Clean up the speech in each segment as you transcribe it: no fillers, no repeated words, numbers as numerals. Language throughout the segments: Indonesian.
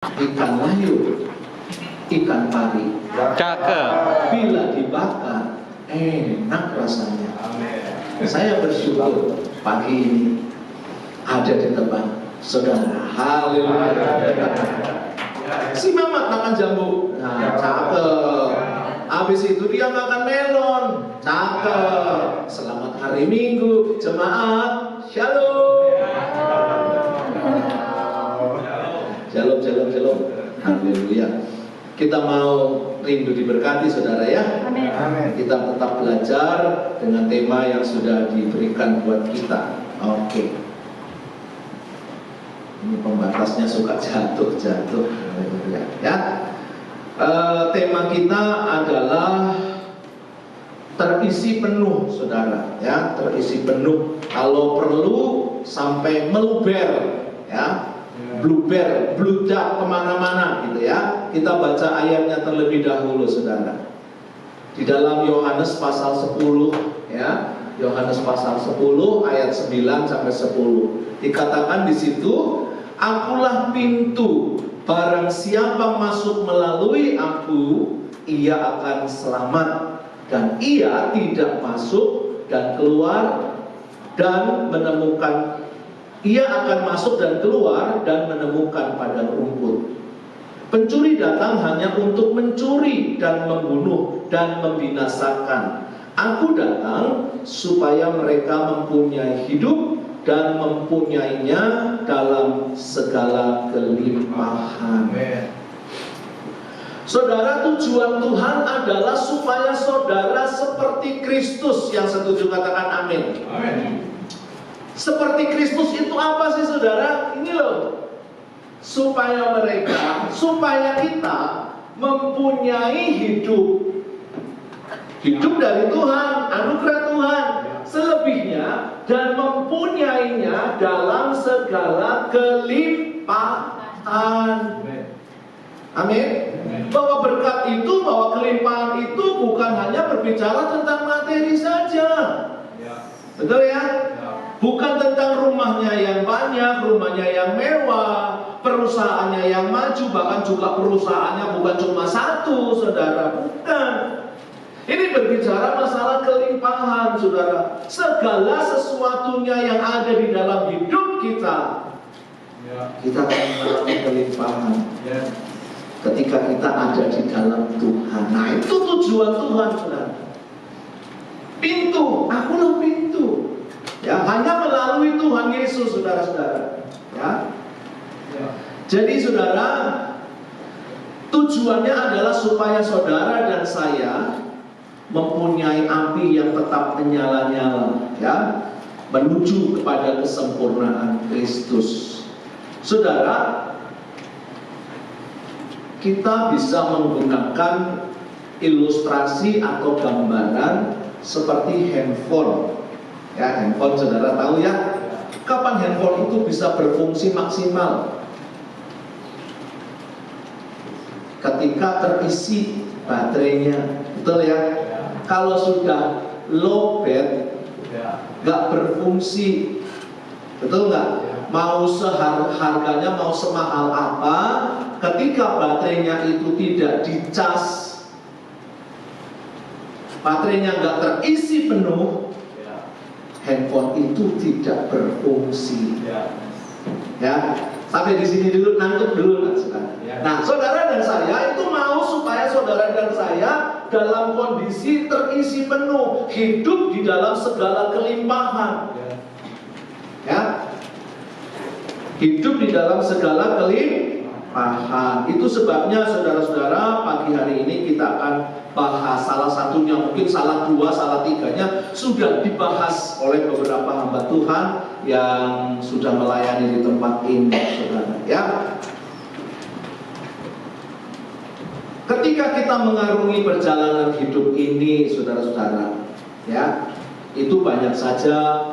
Ikan layu, ikan pari, Cakep. bila dibakar enak rasanya. Saya bersyukur pagi ini ada di tempat saudara. Haleluya. Si Mamat makan jambu, nah, cakep. Habis itu dia makan melon, cakep. Selamat hari Minggu, jemaat. Shalom. Shalom, shalom, shalom. Haleluya. Kita mau rindu diberkati, saudara ya. Amin. Kita tetap belajar dengan tema yang sudah diberikan buat kita. Oke. Ini pembatasnya suka jatuh. Haleluya. Ya. Tema kita adalah terisi penuh, saudara. Ya, terisi penuh. Kalau perlu sampai meluber, ya. Bluber, bludak kemana-mana gitu ya. Kita baca ayatnya terlebih dahulu, saudara. Di dalam Yohanes pasal 10 ya. Yohanes pasal 10 ayat 9 sampai 10. Dikatakan di situ, akulah pintu, barang siapa masuk melalui aku, ia akan selamat, dan ia tidak masuk dan keluar dan menemukan. Ia akan masuk dan keluar dan menemukan padang rumput. Pencuri datang hanya untuk mencuri dan membunuh dan membinasakan. Aku datang supaya mereka mempunyai hidup dan mempunyainya dalam segala kelimpahan. Saudara, tujuan Tuhan adalah supaya saudara seperti Kristus. Yang setuju katakan amin. Amin. Seperti Kristus itu apa sih, saudara? Ini loh, supaya kita mempunyai hidup dari Tuhan, anugerah Tuhan, selebihnya, dan mempunyainya dalam segala kelimpahan. Amin. Bahwa berkat itu, bahwa kelimpahan itu bukan hanya berbicara tentang materi saja. Betul ya? Bukan tentang rumahnya yang banyak, rumahnya yang mewah, perusahaannya yang maju, bahkan juga perusahaannya bukan cuma satu, saudara. Bukan. Ini berbicara masalah kelimpahan, saudara. Segala sesuatunya yang ada di dalam hidup kita, kita akan mengalami kelimpahan. Ketika kita ada di dalam Tuhan. Nah, itu tujuan Tuhan, saudara. Pintu, akulah pintu. Ya, hanya melalui Tuhan Yesus, saudara-saudara. Ya. Jadi, saudara, tujuannya adalah supaya saudara dan saya mempunyai api yang tetap menyala-nyala, ya, menuju kepada kesempurnaan Kristus. Saudara, kita bisa menggunakan ilustrasi atau gambaran seperti handphone. Ya, handphone saudara tahu ya. Kapan handphone itu bisa berfungsi maksimal? Ketika terisi baterainya, betul ya? Kalau sudah low bat, nggak berfungsi, betul nggak? Mau harganya mau semahal apa, ketika baterainya itu tidak dicas, baterainya nggak terisi penuh, handphone itu tidak berfungsi. Ya, sampai di sini dulu, nangkep dulu, saudara. Nah, saudara dan saya itu mau supaya saudara dan saya dalam kondisi terisi penuh, hidup di dalam segala kelimpahan. Ya, hidup di dalam segala kelimpahan. Itu sebabnya, saudara-saudara, pagi hari ini kita akan bahas salah satunya, mungkin salah dua, salah tiganya sudah dibahas oleh beberapa hamba Tuhan yang sudah melayani di tempat ini, saudara. Ya, ketika kita mengarungi perjalanan hidup ini, saudara-saudara, ya, itu banyak saja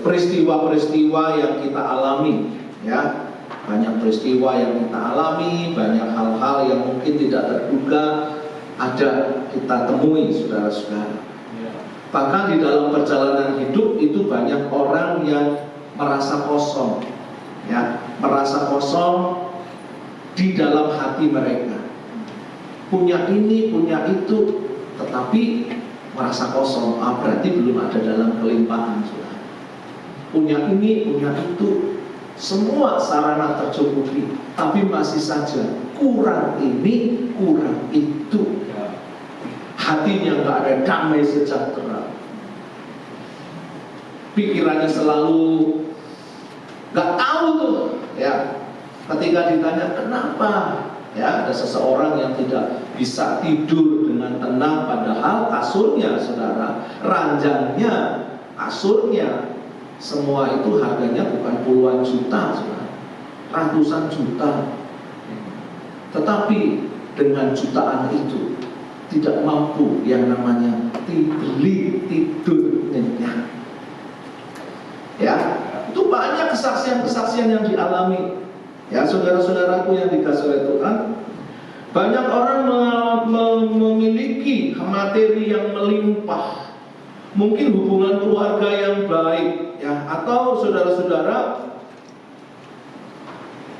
peristiwa-peristiwa yang kita alami, ya. Banyak peristiwa yang kita alami, banyak hal-hal yang mungkin tidak terduga ada kita temui, saudara-saudara. Bahkan di dalam perjalanan hidup itu banyak orang yang merasa kosong, ya, merasa kosong di dalam hati mereka. Punya ini, punya itu, tetapi merasa kosong. Berarti belum ada dalam kelimpahan. Punya ini, punya itu, semua sarana tercukupi, tapi masih saja kurang ini, kurang itu. Hatinya nggak ada damai sejahtera. Pikirannya selalu nggak tahu tuh, ya. Ketika ditanya kenapa, ya, ada seseorang yang tidak bisa tidur dengan tenang, padahal kasurnya, saudara, ranjangnya, kasurnya, semua itu harganya bukan puluhan juta, saudara, ratusan juta. Tetapi dengan jutaan itu tidak mampu yang namanya beli tidur nyenyak. Ya, itu banyak kesaksian-kesaksian yang dialami. Ya, saudara-saudaraku yang dikasihi oleh Tuhan, banyak orang memiliki materi yang melimpah, mungkin hubungan keluarga yang baik, ya, atau saudara-saudara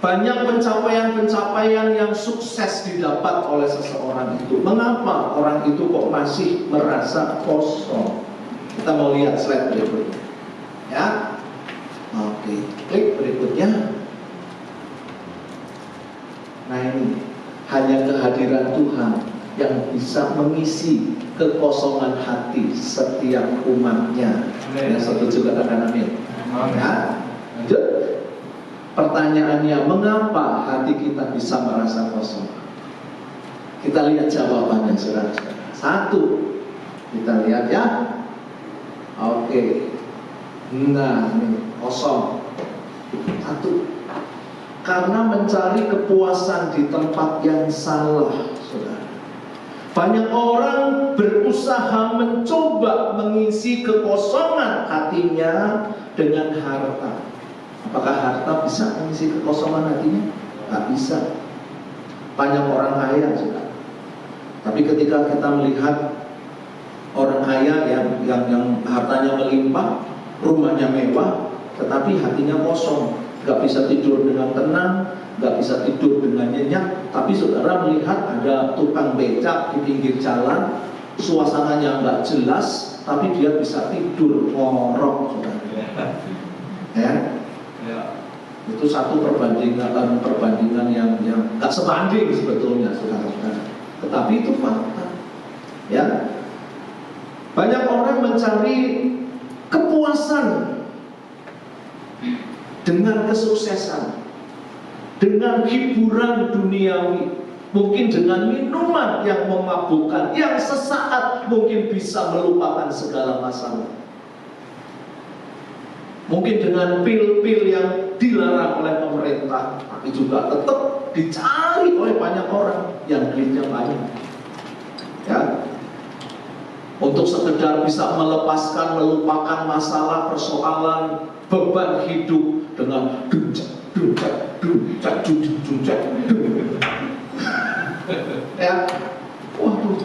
banyak pencapaian-pencapaian yang sukses didapat oleh seseorang itu. Mengapa orang itu kok masih merasa kosong? Kita mau lihat slide berikutnya, ya. Oke, klik berikutnya. Nah, ini hanya kehadiran Tuhan yang bisa mengisi kekosongan hati setiap umatnya. Yang setuju katakan amin. Ya, lanjut. Pertanyaannya, mengapa hati kita bisa merasa kosong? Kita lihat jawabannya, saudara-saudara. Satu, kita lihat ya. Oke. Nah, ini kosong. Satu, karena mencari kepuasan di tempat yang salah, saudara. Banyak orang berusaha mencoba mengisi kekosongan hatinya dengan harta. Apakah harta bisa mengisi kekosongan hatinya? Tidak bisa. Banyak orang kaya, saudara. Tapi ketika kita melihat orang kaya yang hartanya melimpah, rumahnya mewah, tetapi hatinya kosong, nggak bisa tidur dengan tenang, nggak bisa tidur dengan nyenyak. Tapi saudara melihat ada tukang becak di pinggir jalan, suasananya nggak jelas, tapi dia bisa tidur ngorok, saudara. Ya, itu satu perbandingan yang nggak sebanding sebetulnya, saudara-saudara. Tetapi itu fakta. Ya, banyak orang mencari kepuasan dengan kesuksesan, dengan hiburan duniawi, mungkin dengan minuman yang memabukkan, yang sesaat mungkin bisa melupakan segala masalah. Mungkin dengan pil-pil yang dilarang oleh pemerintah, tapi juga tetap dicari oleh banyak orang yang duitnya banyak. Ya, untuk sekedar bisa melepaskan, melupakan masalah, persoalan, beban hidup dengan duncak. Ya, waduh,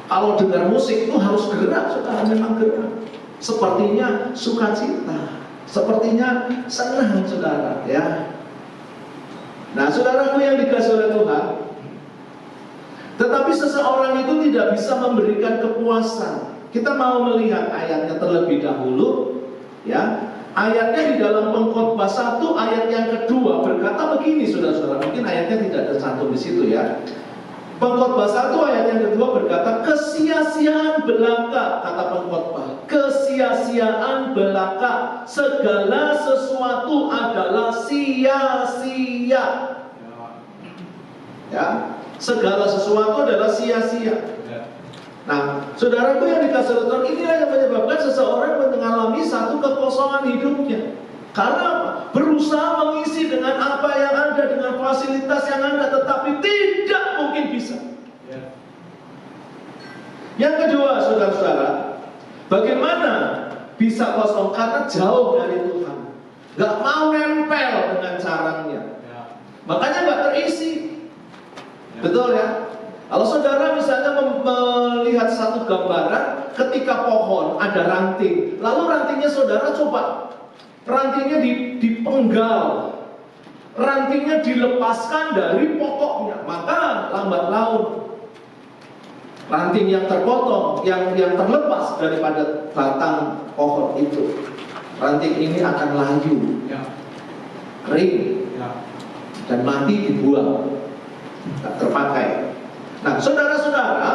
kalau dengar musik itu harus gerak, saudara, memang gerak. Sepertinya sukacita, sepertinya senang, saudara, ya. Nah, saudaraku yang dikasihi oleh Tuhan, tetapi seseorang itu tidak bisa memberikan kepuasan. Kita mau melihat ayatnya terlebih dahulu, ya. Ayatnya di dalam Pengkhotbah 1 ayat yang kedua berkata begini, saudara-saudara. Mungkin ayatnya tidak tercantum di situ, ya. Pengkhotbah 1 ayat yang kedua berkata, kesia-siaan belaka, kata pengkhotbah, kesia-siaan belaka, segala sesuatu adalah sia-sia. Ya, segala sesuatu adalah sia-sia. Nah, saudaraku yang dikasihi Tuhan, inilah yang menyebabkan seseorang mengalami satu kekosongan hidupnya. Karena apa? Berusaha mengisi dengan apa yang ada, dengan fasilitas yang ada, tetapi tidak mungkin bisa. Yang kedua, saudara-saudara, bagaimana bisa kosong? Karena jauh dari Tuhan, gak mau nempel dengan caranya, makanya gak terisi. Betul ya? Kalau saudara misalnya melihat satu gambaran, ketika pohon ada ranting, lalu rantingnya saudara coba, rantingnya dipenggal, rantingnya dilepaskan dari pokoknya, maka lambat laun ranting yang terpotong, yang terlepas daripada batang pohon itu, ranting ini akan layu, kering, dan mati, dibuang, tak terpakai. Nah, saudara-saudara,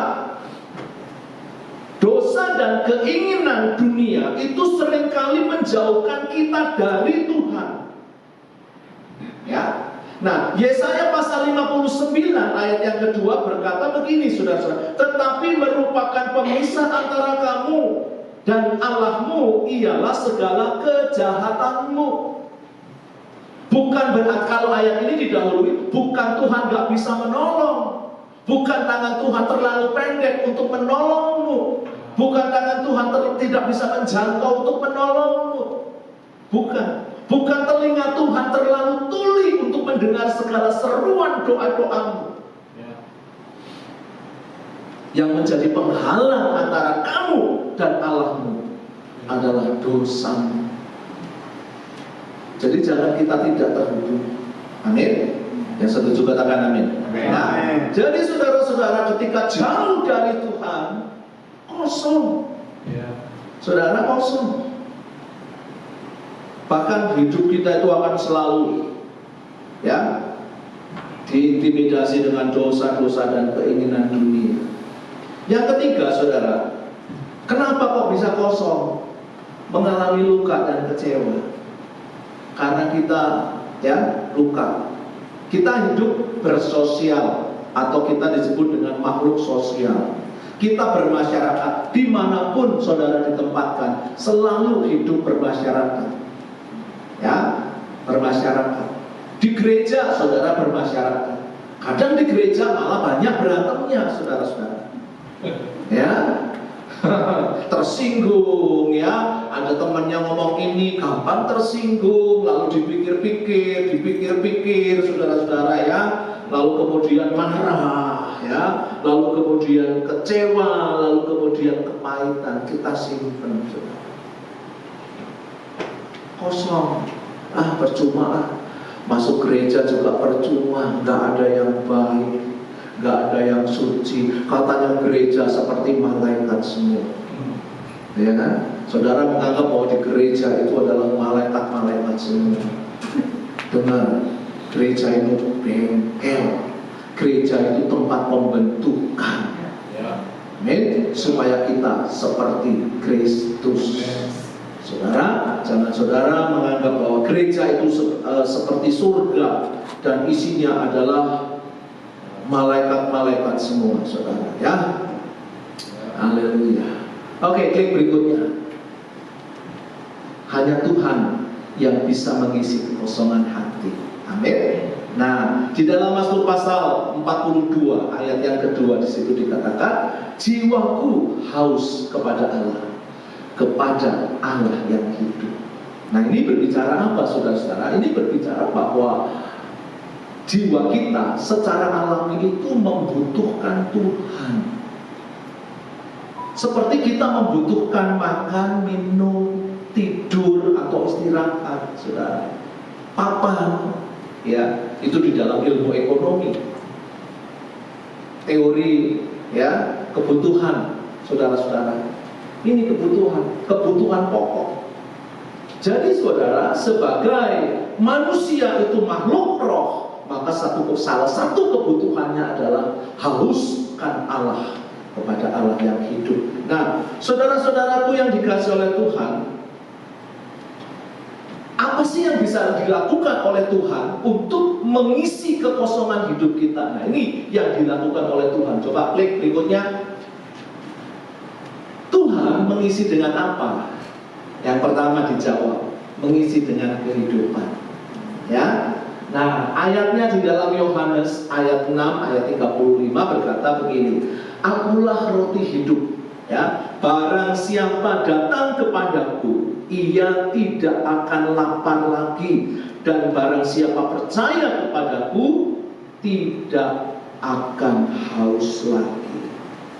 dosa dan keinginan dunia itu seringkali menjauhkan kita dari Tuhan. Ya. Nah, Yesaya pasal 59 ayat yang kedua berkata begini, saudara-saudara, tetapi merupakan pemisah antara kamu dan Allahmu ialah segala kejahatanmu. Bukan berarti kalau ayat ini didahului, bukan Tuhan gak bisa menolong, bukan tangan Tuhan terlalu pendek untuk menolongmu, bukan tangan Tuhan tidak bisa menjangkau untuk menolongmu, bukan telinga Tuhan terlalu tuli untuk mendengar segala seruan doa-doamu. Yang menjadi penghalang antara kamu dan Allahmu adalah dosamu. Jadi jangan kita tidak terhubung. Amin. Yang setuju katakan amin. Nah, jadi saudara-saudara, ketika jauh dari Tuhan, kosong. Saudara, kosong. Bahkan hidup kita itu akan selalu diintimidasi dengan dosa-dosa dan keinginan dunia. Yang ketiga, saudara, kenapa kok bisa kosong? Mengalami luka dan kecewa. Karena kita luka. Kita hidup bersosial, atau kita disebut dengan makhluk sosial. Kita bermasyarakat, dimanapun saudara ditempatkan, selalu hidup bermasyarakat. Bermasyarakat. Di gereja saudara bermasyarakat. Kadang di gereja malah banyak berantemnya, saudara-saudara. Tersinggung, ada temannya ngomong ini, gampang tersinggung, lalu dipikir-pikir, saudara-saudara, lalu kemudian marah, lalu kemudian kecewa, lalu kemudian kepahitan, kita simpen, saudara. Kosong, percuma, masuk gereja juga percuma, nggak ada yang baik, nggak ada yang suci. Katanya gereja seperti malaikat semua, ya kan? Saudara menganggap bahwa di gereja itu adalah malaikat semua. Dengar, gereja itu bengkel, gereja itu tempat pembentukan, amin, supaya kita seperti Kristus. Saudara, jangan saudara menganggap bahwa gereja itu seperti surga dan isinya adalah malaikat-malaikat semua, saudara, Haleluya. Oke, klik berikutnya. Hanya Tuhan yang bisa mengisi kekosongan hati. Amin. Nah, di dalam Mazmur pasal 42 ayat yang kedua di situ dikatakan, jiwaku haus kepada Allah yang hidup. Nah, ini berbicara apa, saudara-saudara? Ini berbicara bahwa jiwa kita secara alami itu membutuhkan Tuhan. Seperti kita membutuhkan makan, minum, tidur, atau istirahat, saudara. Papan, itu di dalam ilmu ekonomi. Teori, kebutuhan, saudara-saudara. Ini kebutuhan pokok. Jadi saudara, sebagai manusia itu makhluk roh, maka salah satu kebutuhannya adalah hauskan Allah, kepada Allah yang hidup. Nah, saudara-saudaraku yang dikasihi oleh Tuhan, apa sih yang bisa dilakukan oleh Tuhan untuk mengisi kekosongan hidup kita? Nah, ini yang dilakukan oleh Tuhan. Coba klik berikutnya. Tuhan mengisi dengan apa? Yang pertama dijawab, mengisi dengan kehidupan. Nah, ayatnya di dalam Yohanes ayat 6 ayat 35 berkata begini, akulah roti hidup. Barang siapa datang kepadaku, ia tidak akan lapar lagi, dan barang siapa percaya kepadaku, tidak akan haus lagi.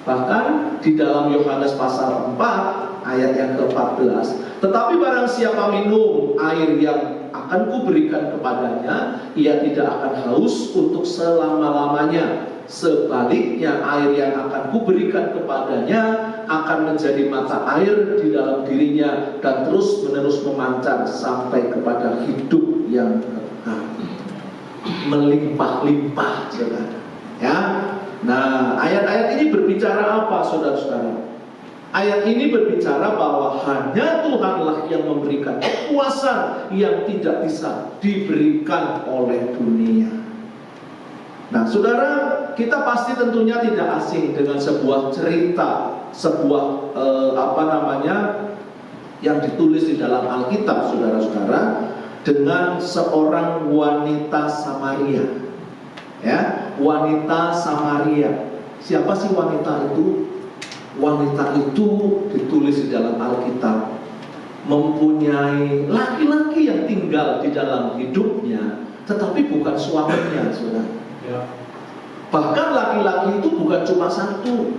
Bahkan di dalam Yohanes pasal 4 ayat yang ke-14, tetapi barang siapa minum air yang akan kuberikan kepadanya, ia tidak akan haus untuk selama-lamanya. Sebaliknya, air yang akan kuberikan kepadanya akan menjadi mata air di dalam dirinya dan terus-menerus memancar sampai kepada hidup yang kekal. Melimpah-limpah, saudara. Ya. Nah, ayat-ayat ini berbicara apa, saudara-saudara? Ayat ini berbicara bahwa hanya Tuhanlah yang memberikan kepuasan yang tidak bisa diberikan oleh dunia. Nah, saudara, kita pasti tentunya tidak asing dengan sebuah cerita, sebuah yang ditulis di dalam Alkitab, saudara-saudara, dengan seorang wanita Samaria. Ya, wanita Samaria. Siapa sih wanita itu? Wanita itu ditulis di dalam Alkitab mempunyai laki-laki yang tinggal di dalam hidupnya, tetapi bukan suaminya, saudara. Ya. Bahkan laki-laki itu bukan cuma satu,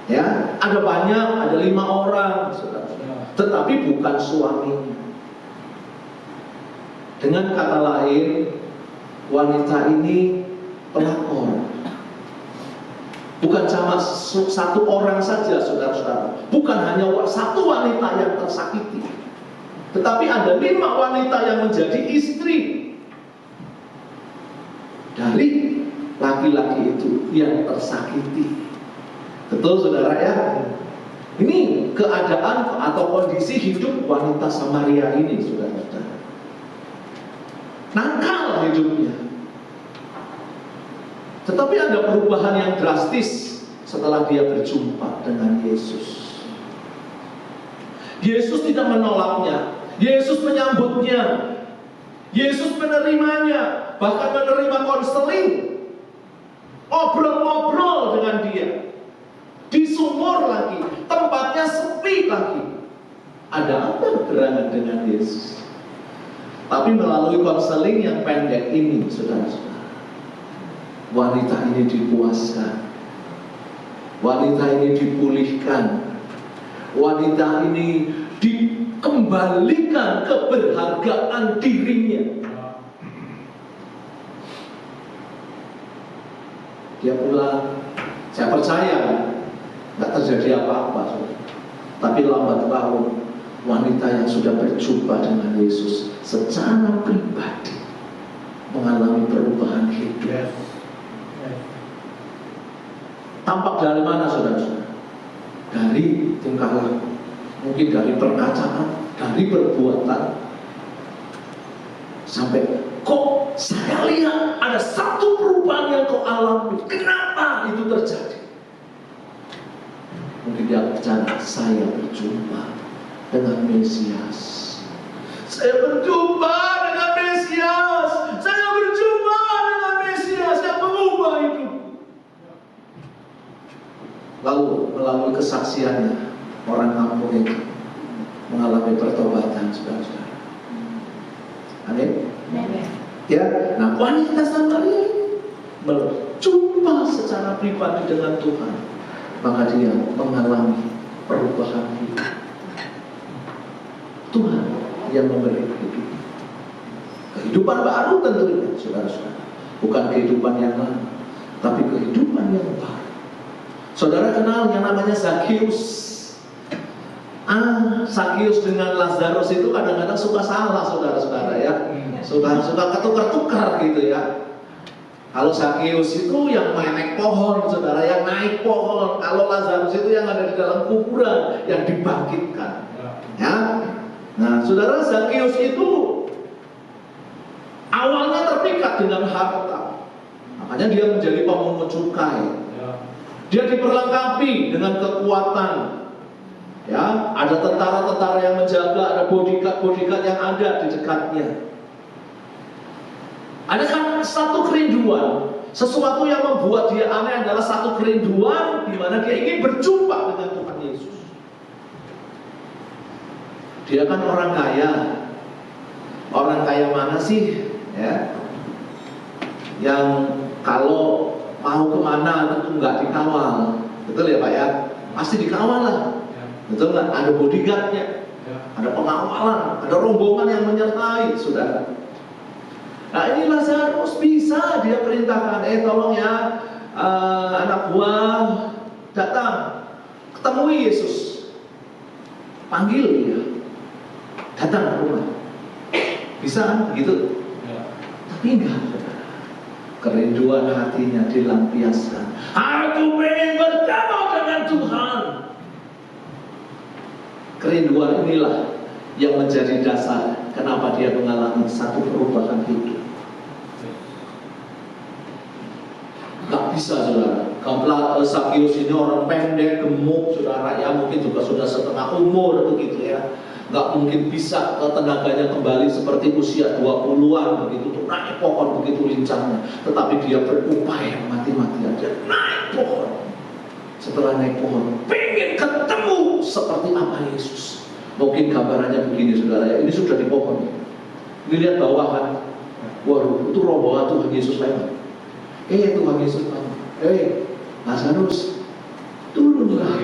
ya, ada banyak, ada 5 orang, saudara. Tetapi bukan suaminya. Dengan kata lain, wanita ini pelakor. Bukan cuma satu orang saja, saudara-saudara. Bukan hanya satu wanita yang tersakiti, tetapi ada 5 wanita yang menjadi istri dari laki-laki itu yang tersakiti. Betul, saudara ya? Ini keadaan atau kondisi hidup wanita Samaria ini, saudara-saudara. Nakal hidupnya. Tetapi ada perubahan yang drastis setelah dia berjumpa dengan Yesus. Yesus tidak menolaknya, Yesus menyambutnya, Yesus menerimanya, bahkan menerima konseling, ngobrol-ngobrol dengan dia. Di sumur lagi, tempatnya sepi lagi. Ada apa gerangan dengan Yesus? Tapi melalui konseling yang pendek ini, saudara-saudara, wanita ini dipuaskan, wanita ini dipulihkan, wanita ini dikembalikan keberhargaan dirinya. Dia pulang, saya percaya nggak terjadi apa-apa, tapi lambat laun wanita yang sudah berjumpa dengan Yesus secara pribadi mengalami perubahan hidup. Tampak dari mana, saudara-saudara? Dari tingkah laku, mungkin dari perkataan, dari perbuatan, sampai kok saya lihat ada satu perubahan yang kau alami. Kenapa itu terjadi? Mungkin dia bercanda, saya berjumpa dengan Mesias. Saya berjumpa dengan Mesias. Saya berjumpa dengan Mesias yang mengubah hidup. Lalu melalui kesaksiannya, orang kampung itu mengalami pertobatan, saudara-saudara. Amin. Ya, nah wanita Samaria berjumpa secara pribadi dengan Tuhan, maka dia mengalami perubahan hidup. Tuhan yang memberi kehidupan baru tentunya, saudara-saudara. Bukan kehidupan yang lama, tapi kehidupan yang baru. Saudara kenal yang namanya Zakheus? Zakheus dengan Lazarus itu kadang-kadang suka salah, saudara-saudara ya. Suka ketukar-tukar gitu ya. Kalau Zakheus itu yang naik pohon, saudara, yang naik pohon. Kalau Lazarus itu yang ada di dalam kuburan, yang dibangkitkan. Ya. Nah, saudara, Zakheus itu awalnya terpikat dengan harta. Makanya dia menjadi pemungut cukai. Dia diperlengkapi dengan kekuatan. Ya, ada tentara-tentara yang menjaga, ada bodyguard yang ada di dekatnya. Ada kan satu kerinduan, sesuatu yang membuat dia aneh adalah satu kerinduan di mana dia ingin berjumpa dengan Tuhan Yesus. Dia kan orang kaya. Orang kaya mana sih? Ya, yang kalau mau kemana itu nggak dikawal, betul ya Pak ya? Pasti dikawal lah, betul nggak? Ada bodyguardnya. ada pengawalan, ada rombongan yang menyertai, saudara. Nah ini Lazarus bisa dia perintahkan, tolong ya anak buah datang, ketemui Yesus, panggil dia, datang ke rumah. Bisa kan begitu? Tapi enggak. Kerinduan hatinya dilampiaskan. Aku ingin bertemu dengan Tuhan. Kerinduan inilah yang menjadi dasar kenapa dia mengalami satu perubahan hidup. Gak bisa, saudara. Sakius ini orang pendek, gemuk, saudara, ya mungkin juga sudah setengah umur begitu ya. Gak mungkin bisa tenaganya kembali seperti usia 20-an begitu, untuk naik pohon begitu lincahnya. Tetapi dia berupaya mati-matian, dia naik pohon. Setelah naik pohon, pengen ketemu seperti apa Yesus. Mungkin gambarannya begini, saudara ya, ini sudah di pohon. Ini lihat bawah kan, waduh, itu rombongan Tuhan Yesus lewat. Tuhan Yesus lewat. Lazarus, turunlah.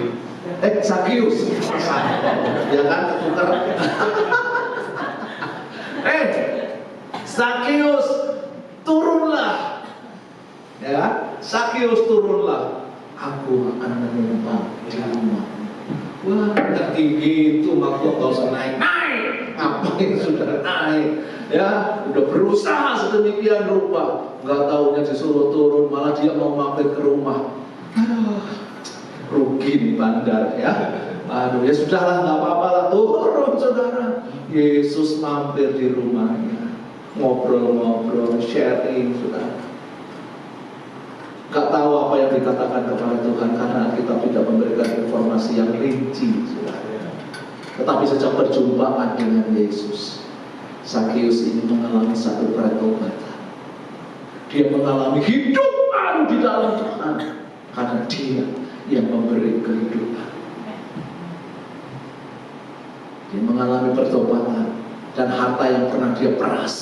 Sakius, ya kan, ketukar. Sakius, turunlah. Ya, Sakius turunlah. Aku akan menumpang di rumah. Wah, ngerti gitu, maksud gak usah naik. Ngapain sudah naik? Ya, udah berusaha sedemikian rupa, nggak taunya disuruh turun, malah dia mau mampir ke rumah. Aduh, rugi di bandar ya. Aduh, ya sudahlah, nggak apa-apa lah, turun saudara. Yesus mampir di rumahnya, ngobrol-ngobrol, sharing, saudara. Gak tahu apa yang dikatakan kepada Tuhan karena kita tidak memberikan informasi yang rinci, saudara. Tetapi sejak perjumpaan dengan Yesus, Sakius ini mengalami satu pertobatan. Dia mengalami hidup baru di dalam Tuhan karena Dia yang memberi kehidupan. Dia mengalami pertobatan, dan harta yang pernah dia peras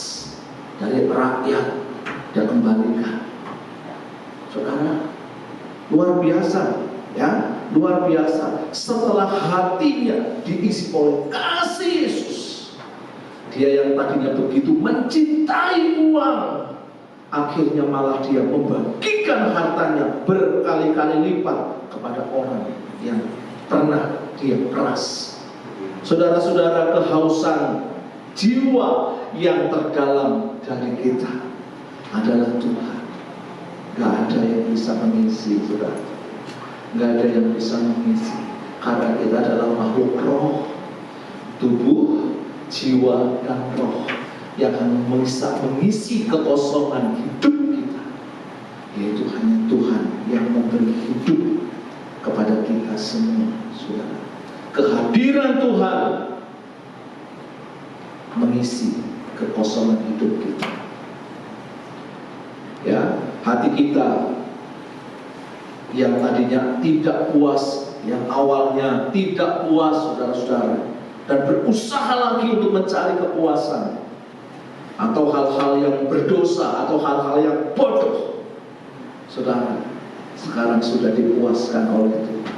dari rakyat dia kembalikan. Saudara, luar biasa ya, luar biasa. Setelah hatinya diisi oleh kasih Yesus, dia yang tadinya begitu mencintai uang, akhirnya malah dia membagikan hartanya berkali-kali lipat kepada orang yang pernah dia peras. Saudara-saudara, kehausan jiwa yang terdalam dari kita adalah Tuhan. Gak ada yang bisa mengisi, saudara. Gak ada yang bisa mengisi, karena kita adalah makhluk roh, tubuh, jiwa, dan roh yang akan bisa mengisi kekosongan hidup kita, yaitu hanya Tuhan yang memberi hidup kepada kita semua, saudara. Kehadiran Tuhan mengisi kekosongan hidup kita. Ya, hati kita yang tadinya tidak puas, yang awalnya tidak puas, saudara-saudara, dan berusaha lagi untuk mencari kepuasan, atau hal-hal yang berdosa, atau hal-hal yang bodoh, saudara, sekarang sudah dipuaskan oleh Tuhan.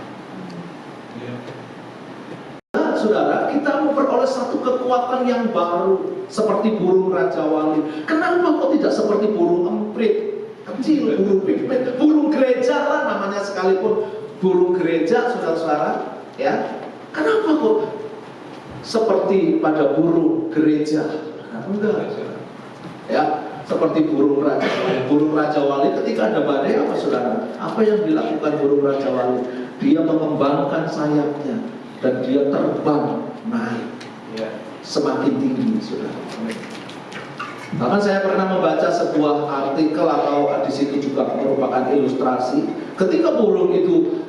Nah, saudara, kita memperoleh satu kekuatan yang baru, seperti burung Raja Wali. Kenapa kok tidak seperti burung emprit, kecil, burung pipit, burung gereja lah namanya sekalipun, burung gereja, saudara-saudara, ya? Kenapa kok seperti pada burung gereja? Enggak, ya, seperti burung Raja Wali. Burung Raja Wali ketika ada badai apa, saudara? Apa yang dilakukan burung Raja Wali? Dia mengembangkan sayapnya dan dia terbang naik semakin tinggi, saudara. Bahkan saya pernah membaca sebuah artikel, atau di situ juga merupakan ilustrasi, ketika burung itu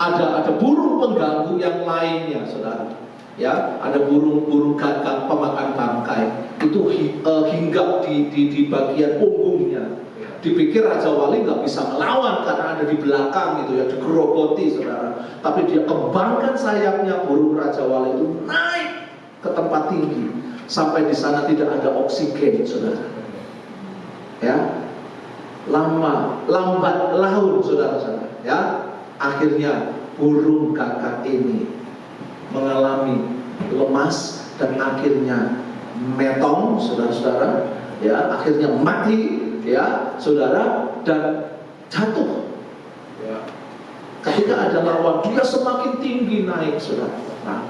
ada burung pengganggu yang lainnya, saudara. Ya, ada burung gagak pemakan bangkai itu hinggap di bagian punggungnya. Dipikir Raja Wali nggak bisa melawan karena ada di belakang gitu ya, digerogoti, saudara. Tapi dia kembangkan sayapnya, burung Raja Wali itu naik ke tempat tinggi sampai di sana tidak ada oksigen, saudara. Ya, lambat laun, saudara-saudara. Ya, akhirnya burung gagak ini mengalami lemas dan akhirnya metong, saudara-saudara, ya, akhirnya mati, ya, saudara, dan jatuh. Ya. Ketika ada lawan, dia semakin tinggi naik, saudara. Nah,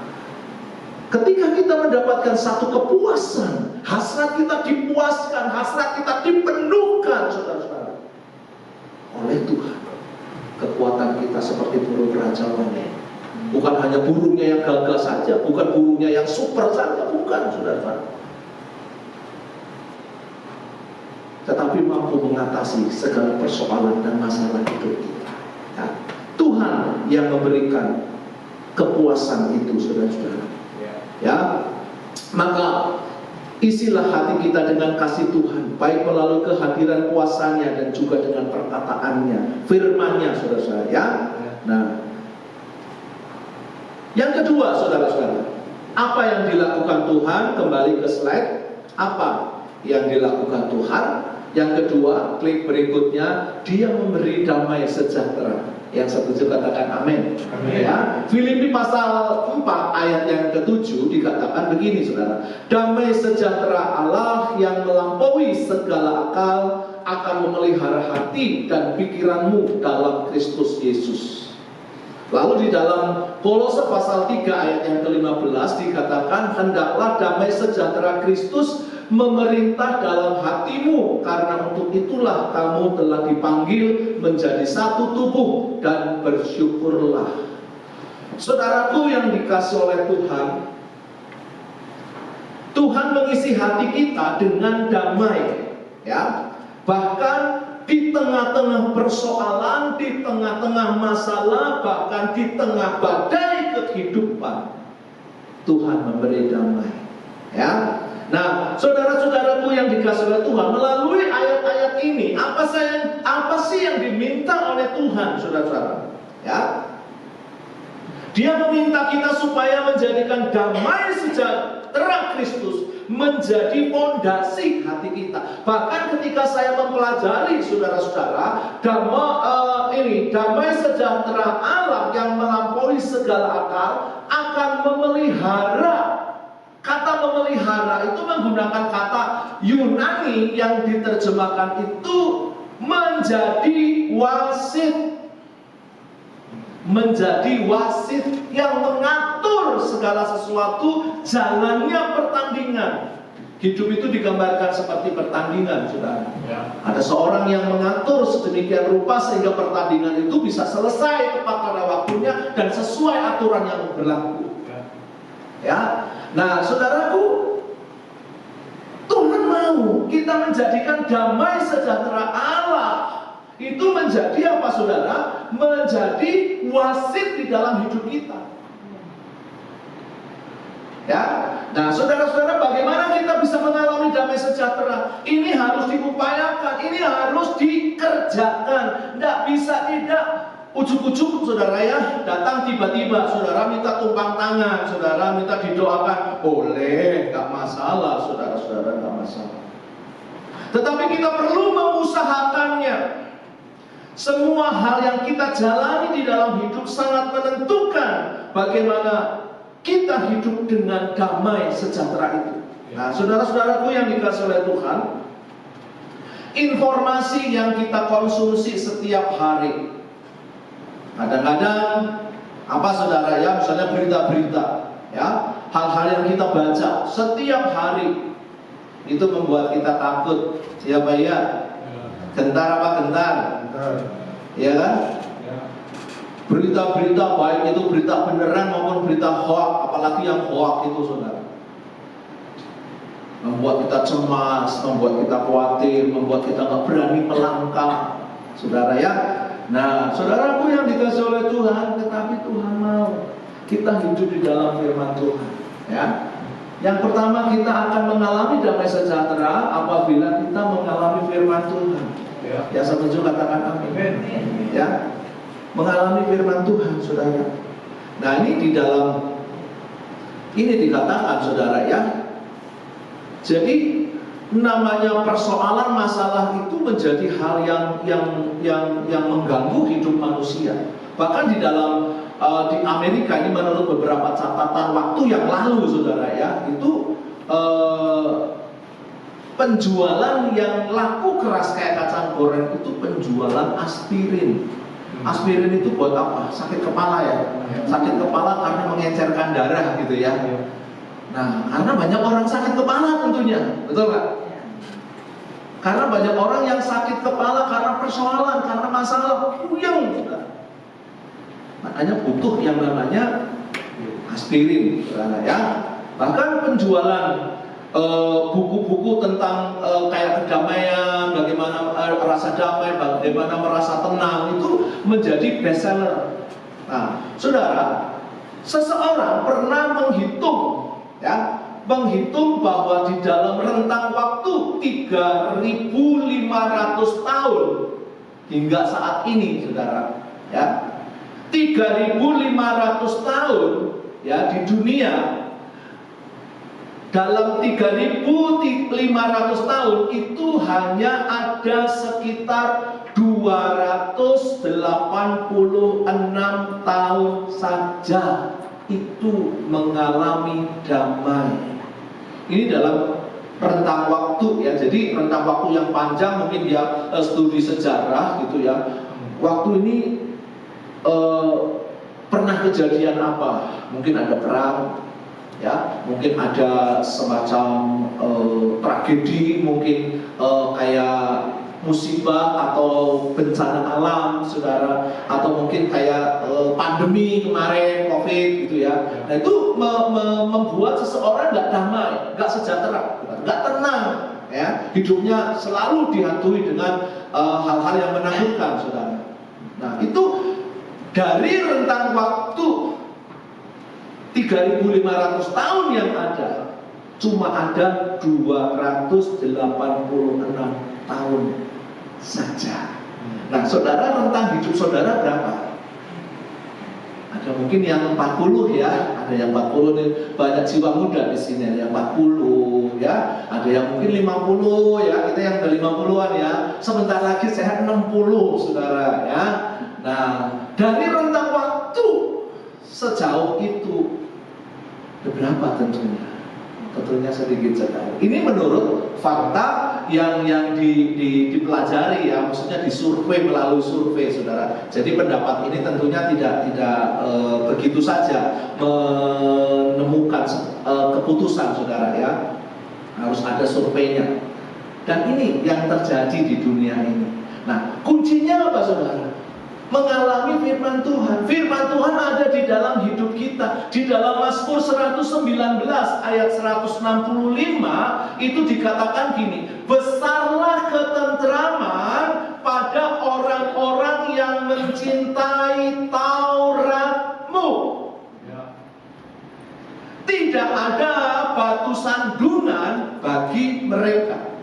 ketika kita mendapatkan satu kepuasan, hasrat kita dipuaskan, hasrat kita dipenuhkan, saudara-saudara, oleh Tuhan. Kekuatan kita seperti burung raja wangi. Bukan hanya burungnya yang gagah saja, bukan burungnya yang super saja, bukan, saudara-saudara. Tetapi mampu mengatasi segala persoalan dan masalah hidup kita. Ya. Tuhan yang memberikan kepuasan itu, saudara-saudara. Ya, maka isilah hati kita dengan kasih Tuhan, baik melalui kehadiran kuasanya dan juga dengan perkataannya, firman-Nya, saudara-saudara. Ya. Nah, yang kedua, saudara-saudara, apa yang dilakukan Tuhan? Kembali ke slide. Apa yang dilakukan Tuhan? Yang kedua, klik berikutnya, Dia memberi damai sejahtera. Yang setuju katakan amin. Ya, Filipi pasal 4 ayat yang ke-7 dikatakan begini, saudara. Damai sejahtera Allah yang melampaui segala akal akan memelihara hati dan pikiranmu dalam Kristus Yesus. Lalu di dalam Kolose pasal 3 ayat yang ke-15 dikatakan, hendaklah damai sejahtera Kristus memerintah dalam hatimu, karena untuk itulah kamu telah dipanggil menjadi satu tubuh, dan bersyukurlah. Saudaraku yang dikasih oleh Tuhan, Tuhan mengisi hati kita dengan damai, ya. Bahkan di tengah-tengah persoalan, di tengah-tengah masalah, bahkan di tengah badai kehidupan, Tuhan memberi damai, ya. Nah, saudara-saudaraku yang dikasihi oleh Tuhan, melalui ayat-ayat ini, apa sih yang diminta oleh Tuhan, saudara-saudara? Ya, Dia meminta kita supaya menjadikan damai sejahtera Kristus menjadi fondasi hati kita. Bahkan ketika saya mempelajari, saudara-saudara, damai sejahtera Allah yang melampaui segala akal akan memelihara. Kata memelihara itu menggunakan kata Yunani yang diterjemahkan itu menjadi wasit. Menjadi wasit yang mengatur segala sesuatu, jalannya pertandingan. Hidup itu digambarkan seperti pertandingan, saudara. Ya. Ada seorang yang mengatur sedemikian rupa sehingga pertandingan itu bisa selesai tepat pada waktunya dan sesuai aturan yang berlaku. Ya. Nah, saudaraku, Tuhan mau kita menjadikan damai sejahtera Allah itu menjadi apa, saudara? Menjadi wasit di dalam hidup kita. Ya. Nah, saudara-saudara, bagaimana kita bisa mengalami damai sejahtera? Ini harus diupayakan, ini harus dikerjakan. Tidak bisa tidak. Ujuk-ujuk, saudara, ya, datang tiba-tiba, saudara minta tumpang tangan, saudara minta didoakan, boleh, gak masalah, saudara-saudara, gak masalah. Tetapi kita perlu mengusahakannya. Semua hal yang kita jalani di dalam hidup sangat menentukan bagaimana kita hidup dengan damai sejahtera itu. Nah, saudara-saudaraku yang dikasihi oleh Tuhan, informasi yang kita konsumsi setiap hari, kadang-kadang apa, saudara, ya, misalnya berita-berita, ya, hal-hal yang kita baca setiap hari itu membuat kita takut. Siapa ya? Gentar apa gentar? Ya kan? Berita-berita baik itu berita beneran maupun berita hoax, apalagi yang hoax itu, saudara, membuat kita cemas, membuat kita khawatir, membuat kita nggak berani melangkah, saudara, ya. Nah, saudaraku yang dikasihi oleh Tuhan, tetapi Tuhan mau kita hidup di dalam firman Tuhan, ya. Yang pertama, kita akan mengalami damai sejahtera apabila kita mengalami firman Tuhan. Ya, setuju katakan amin. Ya, mengalami firman Tuhan, saudara. Nah, ini di dalam ini dikatakan, saudara, ya. Jadi namanya persoalan masalah itu menjadi hal yang mengganggu hidup manusia. Bahkan di dalam di Amerika ini menurut beberapa catatan waktu yang lalu, saudara ya, itu penjualan yang laku keras kayak kacang goreng itu penjualan aspirin. Aspirin itu buat apa? Sakit kepala ya. Sakit kepala karena mengencerkan darah gitu ya. Nah, karena banyak orang sakit kepala tentunya, betul nggak? Karena banyak orang yang sakit kepala karena persoalan, karena masalah puyeng juga. Makanya butuh yang namanya aspirin, ya. Bahkan penjualan buku-buku tentang kayak kedamaian, bagaimana rasa damai, bagaimana merasa tenang itu menjadi bestseller. Nah, saudara, seseorang pernah menghitung bahwa di dalam rentang waktu 3.500 tahun hingga saat ini, saudara, ya, 3.500 tahun ya di dunia. Dalam 3.500 tahun itu hanya ada sekitar 286 tahun saja itu mengalami damai. Ini dalam rentang waktu ya. Jadi rentang waktu yang panjang, mungkin dia studi sejarah gitu ya. Waktu ini pernah kejadian apa? Mungkin ada perang, ya, mungkin ada semacam tragedi, mungkin kayak musibah atau bencana alam, saudara, atau mungkin kayak pandemi kemarin, COVID gitu ya. Nah itu membuat seseorang nggak damai, nggak sejahtera, nggak tenang, ya. Hidupnya selalu dihantui dengan hal-hal yang menakutkan, saudara. Nah itu dari rentang waktu 3.500 tahun yang ada, cuma ada 286 tahun saja. Nah, saudara, rentang hidup saudara berapa? Ada mungkin yang 40 ya, ada yang 40 nih, banyak jiwa muda di sini, ada yang 40 ya, ada yang mungkin 50 ya, kita yang ke 50-an ya. Sebentar lagi saya 60, saudara ya. Nah, dari rentang waktu sejauh itu berapa tentunya? Tentunya sedikit sekali. Ini menurut fakta yang dipelajari ya, maksudnya disurvei melalui survei, saudara. Jadi pendapat ini tentunya tidak begitu saja menemukan keputusan, saudara ya. Harus ada surveinya. Dan ini yang terjadi di dunia ini. Nah, kuncinya apa, saudara? Mengalami firman Tuhan. Firman Tuhan ada di dalam hidup kita. Di dalam Mazmur 119 ayat 165 itu dikatakan gini, besarlah ketentraman pada orang-orang yang mencintai Taurat-Mu. Tidak ada batu sandungan bagi mereka.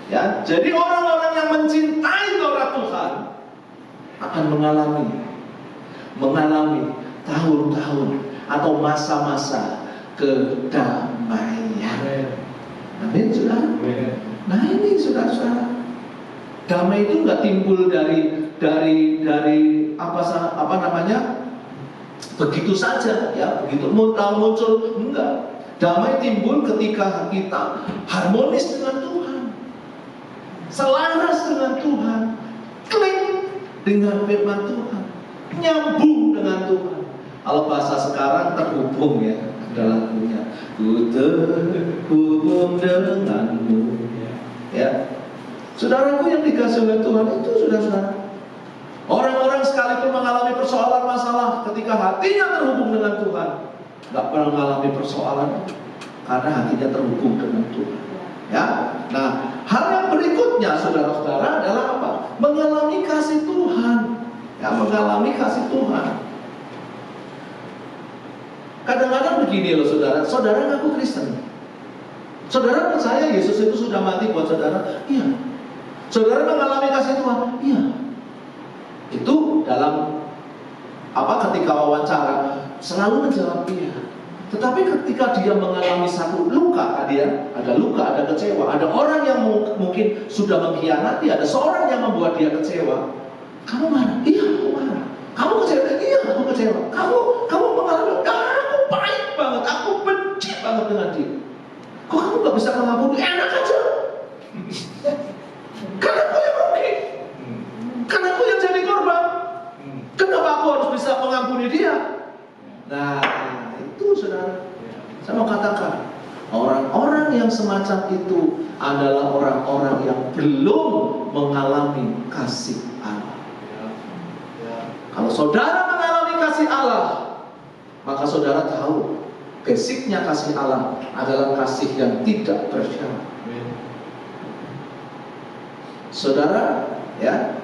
Ya, jadi orang-orang yang mencintai Taurat Tuhan akan mengalami tahun-tahun atau masa-masa kedamaian. Amin, saudara. Nah ini saudara-saudara, damai itu nggak timbul dari apa namanya begitu saja ya, begitu muncul, enggak. Damai timbul ketika kita harmonis dengan Tuhan, selaras dengan Tuhan, klik dengan firman Tuhan, nyambung dengan Tuhan. Kalau bahasa sekarang terhubung ya, dalam lagunya, ku terhubung denganmu. Ya, saudaraku yang dikasihi oleh Tuhan itu saudara-saudara. Orang-orang sekalipun mengalami persoalan masalah, ketika hatinya terhubung dengan Tuhan, nggak pernah mengalami persoalan karena hatinya terhubung dengan Tuhan. Ya, nah hal yang berikutnya saudara-saudara adalah apa? Mengalami kasih Tuhan. Ya, mengalami kasih Tuhan. Kadang-kadang begini loh saudara, saudara ngaku Kristen, saudara percaya Yesus itu sudah mati buat saudara? Iya. Saudara mengalami kasih Tuhan? Iya. Itu dalam ketika wawancara selalu menjawab iya. Tetapi ketika dia mengalami satu luka, ada luka, ada kecewa, ada orang yang mungkin sudah mengkhianati, ada seorang yang membuat dia kecewa, kamu marah? Iya, aku marah. Kamu kecewa? Iya, aku kecewa. Kamu mengalami, aku baik banget, aku benci banget dengan dia. Kok kamu gak bisa mengampuni? Enak aja. Karena aku yang rugi. Karena aku yang jadi korban. Kenapa aku harus bisa mengampuni dia? Nah, itu saudara. Saya mau katakan, orang-orang yang semacam itu adalah orang-orang yang belum mengalami kasih Allah. Kalau saudara mengalami kasih Allah, maka saudara tahu basicnya kasih Allah adalah kasih yang tidak bersyarat. Saudara, ya,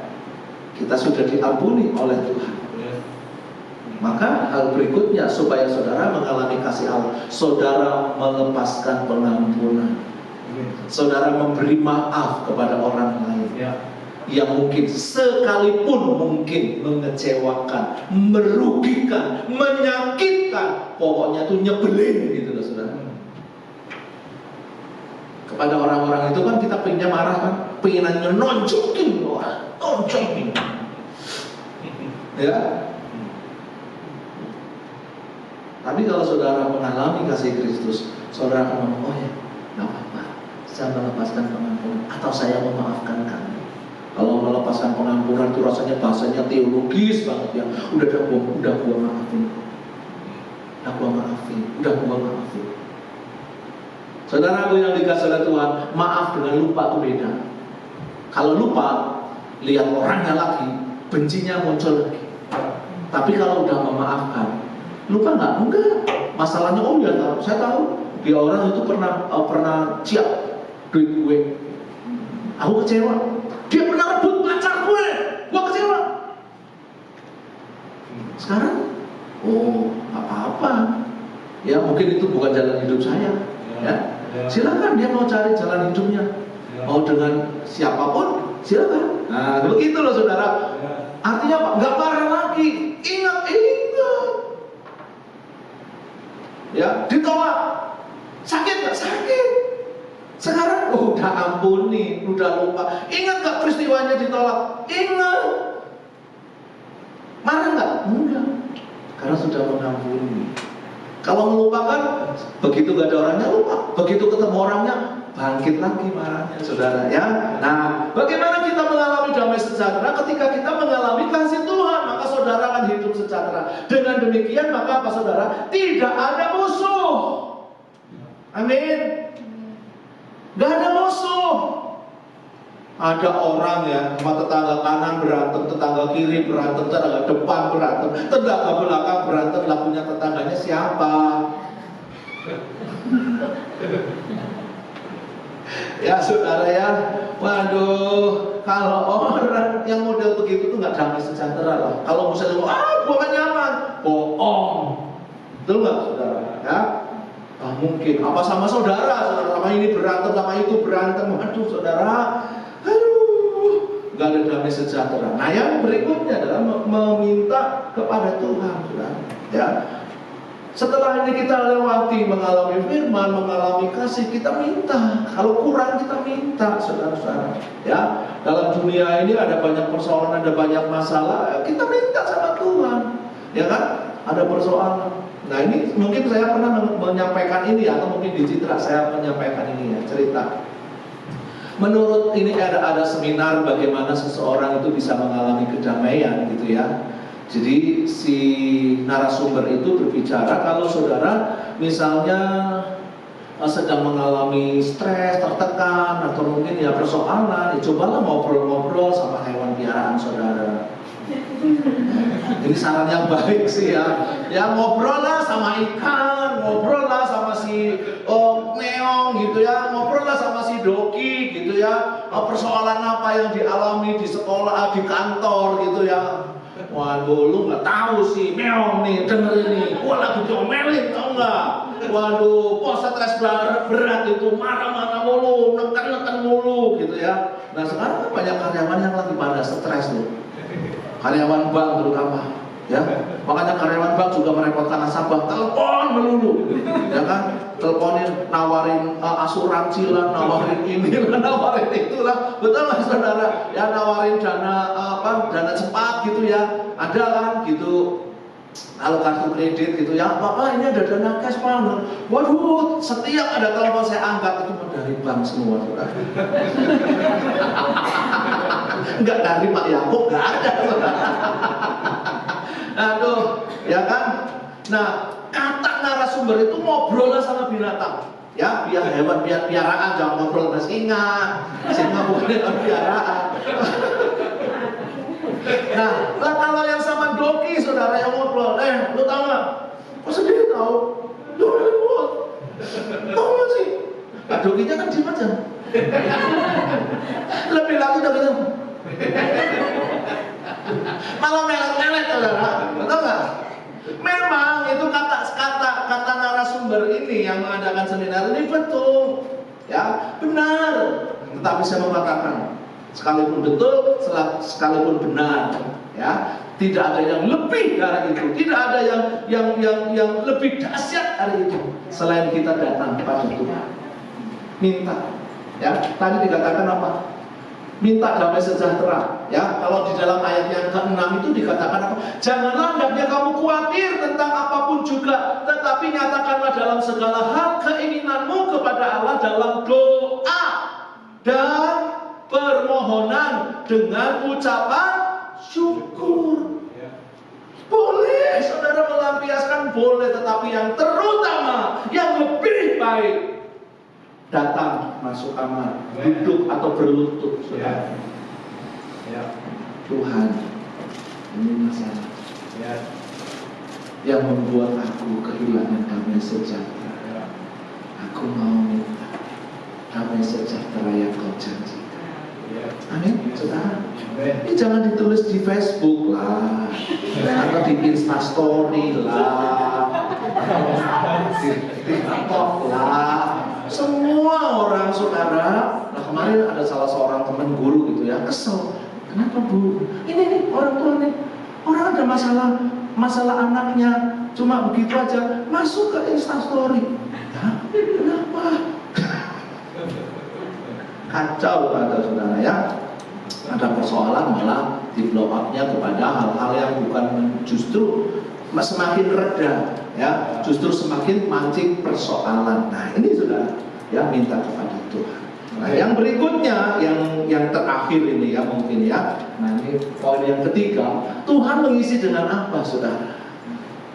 kita sudah diampuni oleh Tuhan. Maka hal berikutnya supaya saudara mengalami kasih Allah, saudara melepaskan pengampunan. Saudara memberi maaf kepada orang lain yang mungkin sekalipun mungkin mengecewakan, merugikan, menyakitkan, pokoknya itu nyebelin gitu loh saudara. Kepada orang-orang itu kan kita pengennya marah kan, pengennya nonjokin, nonjokin, ya. Tapi kalau saudara mengalami kasih Kristus, saudara akan ngomong, oh ya, gak apa-apa, saya melepaskan pengampunan, atau saya memaafkan kamu. Kalau melepaskan pengampunan itu rasanya bahasanya teologis banget ya. Udah gua maafin. Udah gua maafin. Saudara yang dikasih oleh Tuhan, maaf dengan lupa itu beda. Kalau lupa, lihat orangnya lagi, bencinya muncul lagi. Tapi kalau udah memaafkan, lupa nggak? Enggak. Masalahnya oh ya tahu. Saya tahu dia orang itu pernah siap duit gue. Aku kecewa. Dia pernah rebut pacar gue kecewa. Sekarang, oh apa-apa. Ya mungkin itu bukan jalan hidup saya. Ya, silakan dia mau cari jalan hidupnya. Mau dengan siapapun, silakan. Nah begitu loh saudara. Artinya apa? Nggak marah lagi. Ingat. Ya, ditolak. Sakit nggak? Sakit. Sekarang udah ampuni, udah lupa. Ingat nggak peristiwanya ditolak? Ingat. Marah nggak? Enggak. Karena sudah mengampuni. Kalau melupakan, begitu gak ada orangnya lupa. Begitu ketemu orangnya, bangkit lagi marahnya, saudara ya. Nah, bagaimana kita mengalami damai sejahtera? Ketika kita mengalami kasih Tuhan, maka saudara akan hidup sejahtera. Dengan demikian, maka apa saudara? Tidak ada musuh. Amin. Gak ada musuh. Ada orang ya, sama tetangga kanan berantem, tetangga kiri berantem, tetangga depan berantem, tetangga belakang berantem. Lagunya tetangganya siapa? Ya saudara ya, waduh, kalau orang yang model begitu tuh nggak damai sejahtera lah. Kalau misalnya bukan nyaman, bohong, betul nggak saudara? Ya, mungkin apa sama saudara sama ini berantem, sama itu berantem, waduh saudara. Gak ada damai sejahtera. Nah yang berikutnya adalah meminta kepada Tuhan, saudara. Ya. Setelah ini kita lewati mengalami firman, mengalami kasih, kita minta. Kalau kurang kita minta, saudara-saudara. Ya. Dalam dunia ini ada banyak persoalan, ada banyak masalah. Kita minta sama Tuhan, ya kan? Ada persoalan. Nah ini mungkin saya pernah menyampaikan ini atau mungkin di Citra saya menyampaikan ini ya, cerita. Menurut ini ada seminar bagaimana seseorang itu bisa mengalami kedamaian gitu ya. Jadi si narasumber itu berbicara kalau saudara misalnya sedang mengalami stres, tertekan atau mungkin ya persoalan, ya cobalah ngobrol-ngobrol sama hewan piaraan saudara. Ini saran yang baik sih ya. Ya ngobrol lah sama ikan, ngobrol lah sama si meong gitu ya, ngobrol lah sama si doki gitu ya. Persoalan apa yang dialami di sekolah, di kantor gitu ya. Waduh, lu nggak tahu sih meong nih, denger ini, gua lagi diomelin tau nggak? Waduh, kok stres berat itu, marah-marah mulu, neken-neken mulu gitu ya. Nah sekarang kan banyak karyawan yang lagi pada stres loh. Karyawan bank terutama, Ya, makanya karyawan bank juga merepotkan nasabah, telepon melulu, ya kan? Teleponin, nawarin asuransi lah, nawarin ini lah, nawarin itu lah, betul nggak saudara? Ya nawarin dana dana cepat gitu ya, ada kan gitu. Kalau kartu kredit gitu ya, Bapak ini ada dana cash mana? Waduh, setiap ada telepon saya angkat itu dari bank semua, saudara. Enggak dari Pak Yakub, enggak ada, saudara. Aduh, ya kan? Nah, kata narasumber itu ngobrol sama binatang. Ya, biar hewan piaraan, jangan ngobrol sama singa. Singa bukan hewan piaraan. Nah, kalau yang sama doki, saudara yang ngobrol, lu tahu nggak? Kok sendiri tahu? Tahu nggak sih? Nah, dokinya kan diem aja. Lebih lagi dokinya malah melet-melet, saudara. Betul nggak? Memang itu kata narasumber ini yang mengadakan seminar ini betul, ya benar. Tetapi saya mengatakan, sekalipun betul, sekalipun benar, ya tidak ada yang lebih dari itu, tidak ada yang lebih dahsyat dari itu selain kita datang kepada Tuhan, minta. Ya, tadi dikatakan apa? Minta damai sejahtera. Ya, kalau di dalam ayat yang ke-6 itu dikatakan apa? Janganlah hendaknya kamu khawatir tentang apapun juga, tetapi nyatakanlah dalam segala hal keinginanmu kepada Allah dalam doa dan permohonan dengan ucapan syukur. Boleh saudara melampiaskan, boleh, tetapi yang terutama, yang lebih baik, datang masuk kamar, duduk atau berlutut, saudara. Tuhan, ini masalah yang membuat aku kehilangan damai sejahtera. Aku mau minta damai sejahtera yang kau janjikan. Amin, saudara. Ini jangan ditulis di Facebook lah, atau di Instastory lah, di TikTok lah. Semua orang, saudara. Nah, kemarin ada salah seorang teman guru gitu ya, kesel. Kenapa bu? Ini orang tua nih, orang ada masalah anaknya, cuma begitu aja masuk ke Instastory. Hah? Kenapa? Kacau ada, saudara ya. Ada persoalan malah di blow up-nya kepada hal-hal yang bukan, justru semakin reda, ya, justru semakin mancing persoalan. Nah ini sudah, ya, minta kepada Tuhan. Nah yang berikutnya, yang terakhir ini ya mungkin ya. Nah ini poin yang ketiga, Tuhan mengisi dengan apa, saudara?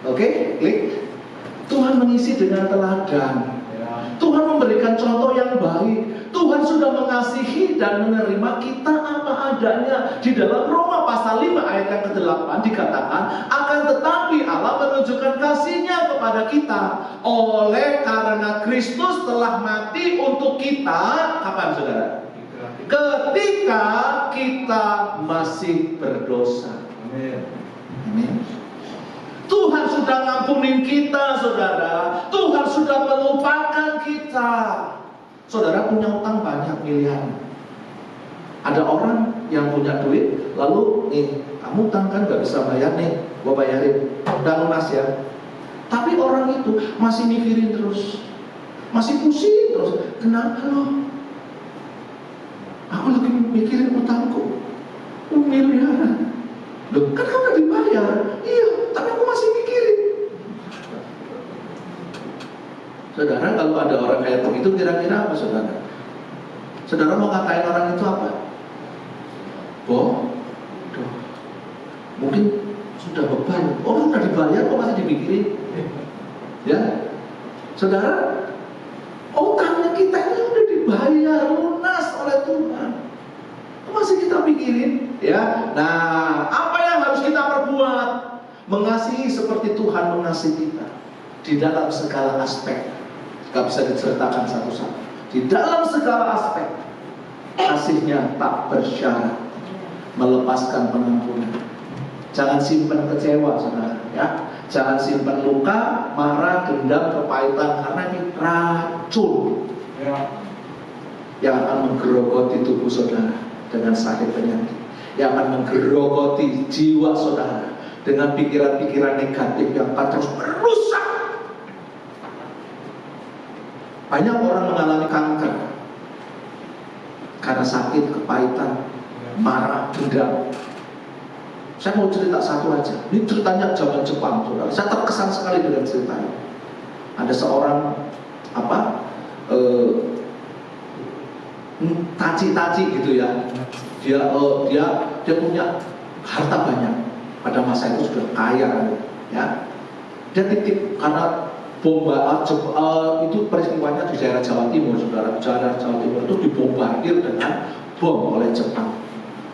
Oke, klik. Tuhan mengisi dengan teladan. Tuhan memberikan contoh yang baik. Tuhan sudah mengasihi dan menerima kita apa adanya. Di dalam Roma pasal 5 ayat yang ke-8 dikatakan, akan tetapi Allah menunjukkan kasih-Nya kepada kita oleh karena Kristus telah mati untuk kita. Kapan, saudara? Ketika kita masih berdosa. Amin. Tuhan sudah ngampunin kita, saudara. Tuhan sudah melupakan kita. Saudara punya utang banyak miliaran. Ada orang yang punya duit, lalu nih, kamu utang kan gak bisa bayar nih, gua bayarin, udah lunas ya. Tapi orang itu masih mikirin terus, masih pusing terus. Kenapa lo? Aku lagi mikirin utangku miliaran. Loh, kan kamu udah dibayar. Iya, tapi aku masih mikirin. Saudara, kalau ada orang kayak begitu, kira-kira apa, saudara? Saudara mau ngatain orang itu apa? Bodoh. Mungkin sudah beban. Oh, udah dibayar, kok masih dipikirin? Ya, saudara, utangnya kita ini udah dibayar lunas oleh Tuhan. Masih kita pikirin, ya. Nah, apa yang harus kita perbuat? Mengasihi seperti Tuhan mengasihi kita di dalam segala aspek. Gak bisa diceritakan satu-satu. Di dalam segala aspek, kasih-Nya tak bersyarat, melepaskan pengampunan. Jangan simpan kecewa, saudara, ya. Jangan simpan luka, marah, dendam, kepahitan, karena ini racun yang akan menggerogoti tubuh saudara dengan sakit penyakit, yang akan menggerogoti jiwa saudara dengan pikiran-pikiran negatif yang akan terus merusak. Banyak orang mengalami kanker karena sakit, kepahitan, marah, dendam. Saya mau cerita satu aja. Ini ceritanya zaman Jepang, saudara. Saya terkesan sekali dengan ceritanya. Ada seorang taci-taci gitu ya. Dia punya harta banyak. Pada masa itu sudah kaya, ya. Dia titip karena itu peristiwanya di daerah Jawa Timur, saudara. Daerah Jawa Timur itu dibombardir dengan bom oleh Jepang.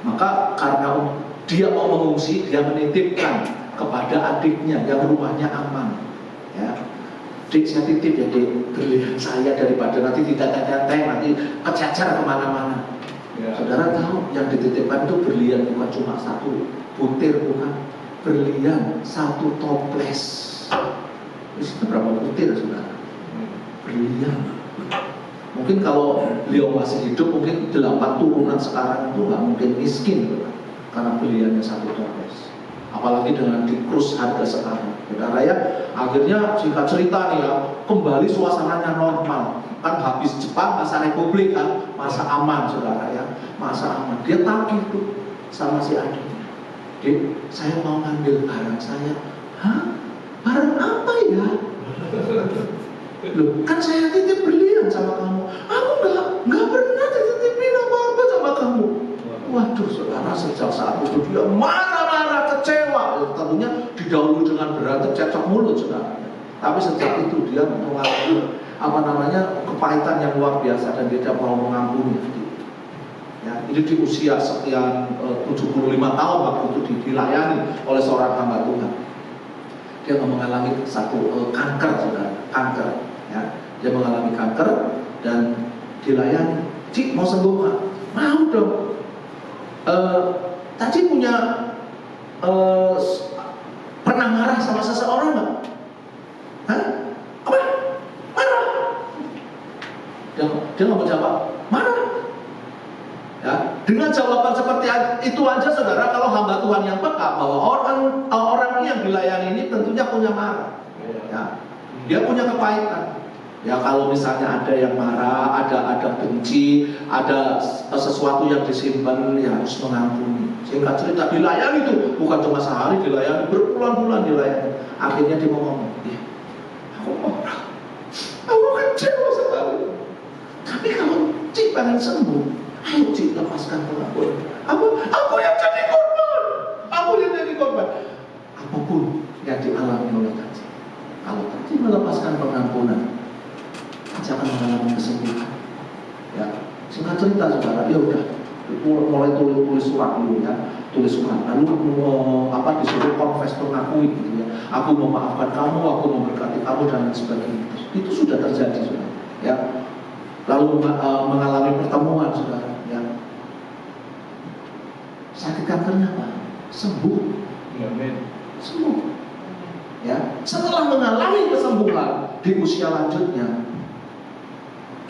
Maka karena dia mau mengungsi, dia menitipkan kepada adiknya yang rumahnya aman. Ya, adik saya titip ya, Dik, berlian saya daripada nanti tidak teteh, nanti kececer kemana-mana. Ya. Saudara tahu yang dititipkan itu berlian, bukan cuma satu butir, bukan, berlian satu toples. Itu berapa butir, saudara? Berlian. Mungkin kalau beliau masih hidup, mungkin 8 turunan sekarang itu nggak mungkin miskin, karena beliannya satu toples. Apalagi dengan dikrus harga sekarang, saudara ya. Akhirnya singkat cerita nih ya, kembali suasananya normal. Kan habis Jepang, masa Republik kan, masa aman, saudara ya, masa aman. Dia tagih tuh sama si adiknya, Dik, saya mau ngambil barang saya. Hah? Barang apa ya? Loh, kan saya titip berlian sama kamu. Aku nggak pernah dititipin apa-apa sama kamu. Waduh, saudara, sejak saat itu dia marah-marah, kecewa. Tentunya didahului dengan berantem, cecok mulut, saudara. Tapi sejak itu dia mengalami kepahitan yang luar biasa dan dia tidak mau mengampuni. Ya, ini di usia sekian 75 tahun waktu itu dilayani oleh seorang hamba Tuhan. Dia mengalami satu kanker, saudara, kanker. Ya, dia mengalami kanker dan dilayani. Cik, mau sembuh nggak? Mau dong. Tadi punya pernah marah sama seseorang nggak? Hah? Apa? Marah? Dia nggak mau jawab. Marah? Ya, dengan jawaban seperti itu aja, saudara, kalau hamba Tuhan yang peka bahwa orang yang dilayani ini tentunya punya marah. Ya, dia punya kepahitan. Ya, kalau misalnya ada yang marah, ada benci, ada sesuatu yang disimpan, ya harus mengampuni. Singkat cerita, dilayani itu bukan cuma sehari, dilayani berbulan-bulan dilayani. Akhirnya dia ngomong, ya, aku marah, aku kecewa sekali. Tapi kalau Cik pengen sembuh, ayo Cik lepaskan pengampunan. Aku yang jadi korban, aku yang jadi korban. Apapun yang dialami oleh Cik, kalau Cik melepaskan pengampunan, jangan mengalami kesembuhan. Ya, singkat cerita, saudara, ya udah mulai tulis surat dulu ya, tulis surat, lalu disuruh confess, mengakui gitu ya. Aku memaafkan kamu, aku memberkati kamu dan lain sebagainya. Itu sudah terjadi, saudara. Ya, lalu mengalami pertemuan, saudara. Ya, sakit kankernya apa? Sembuh. Amin. Sembuh. Ya, setelah mengalami kesembuhan di usia lanjutnya,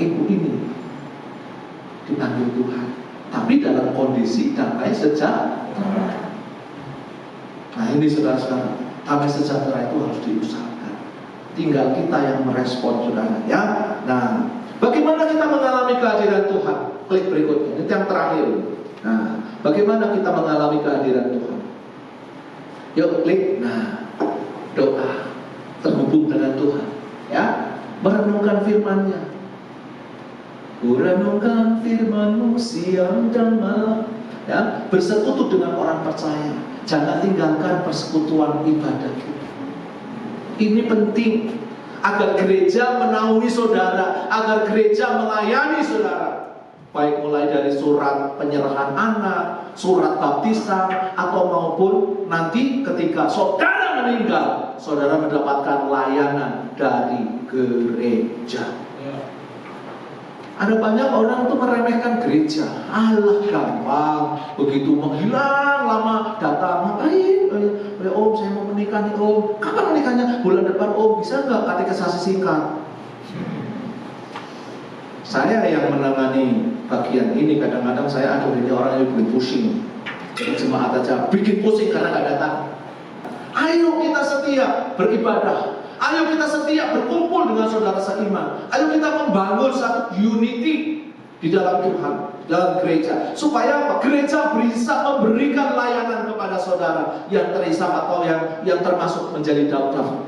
ibu ini dipanggil Tuhan, tapi dalam kondisi damai sejahtera. Nah ini saudara-saudara, damai sejahtera itu harus diusahakan. Tinggal kita yang merespon, saudara ya. Nah, bagaimana kita mengalami kehadiran Tuhan? Klik berikutnya, ini yang terakhir. Nah, bagaimana kita mengalami kehadiran Tuhan? Yuk klik. Nah, doa, terhubung dengan Tuhan ya, merenungkan firman-Nya. Kurenungkan firman-Mu siang dan malam, ya, bersekutu dengan orang percaya. Jangan tinggalkan persekutuan ibadah kita. Ini penting agar gereja menaungi saudara, agar gereja melayani saudara. Baik mulai dari surat penyerahan anak, surat baptisan, atau maupun nanti ketika saudara meninggal, saudara mendapatkan layanan dari gereja. Ada banyak orang tuh meremehkan gereja. Alah, gampang, begitu menghilang lama datang, ngapain? Om, saya mau menikah nih, Om. Kapan menikahnya? Bulan depan, Om. Bisa nggak katekisasi singkat? Saya yang menangani bagian ini, kadang-kadang saya aduh ini orang yang bikin pusing. Jadi jemaat aja bikin pusing karena nggak datang. Ayo kita setia beribadah. Ayo kita setia berkumpul dengan saudara seiman. Ayo kita membangun satu unity di dalam Tuhan, dalam gereja. Supaya apa? Gereja bisa memberikan layanan kepada saudara yang terisap atau yang termasuk menjadi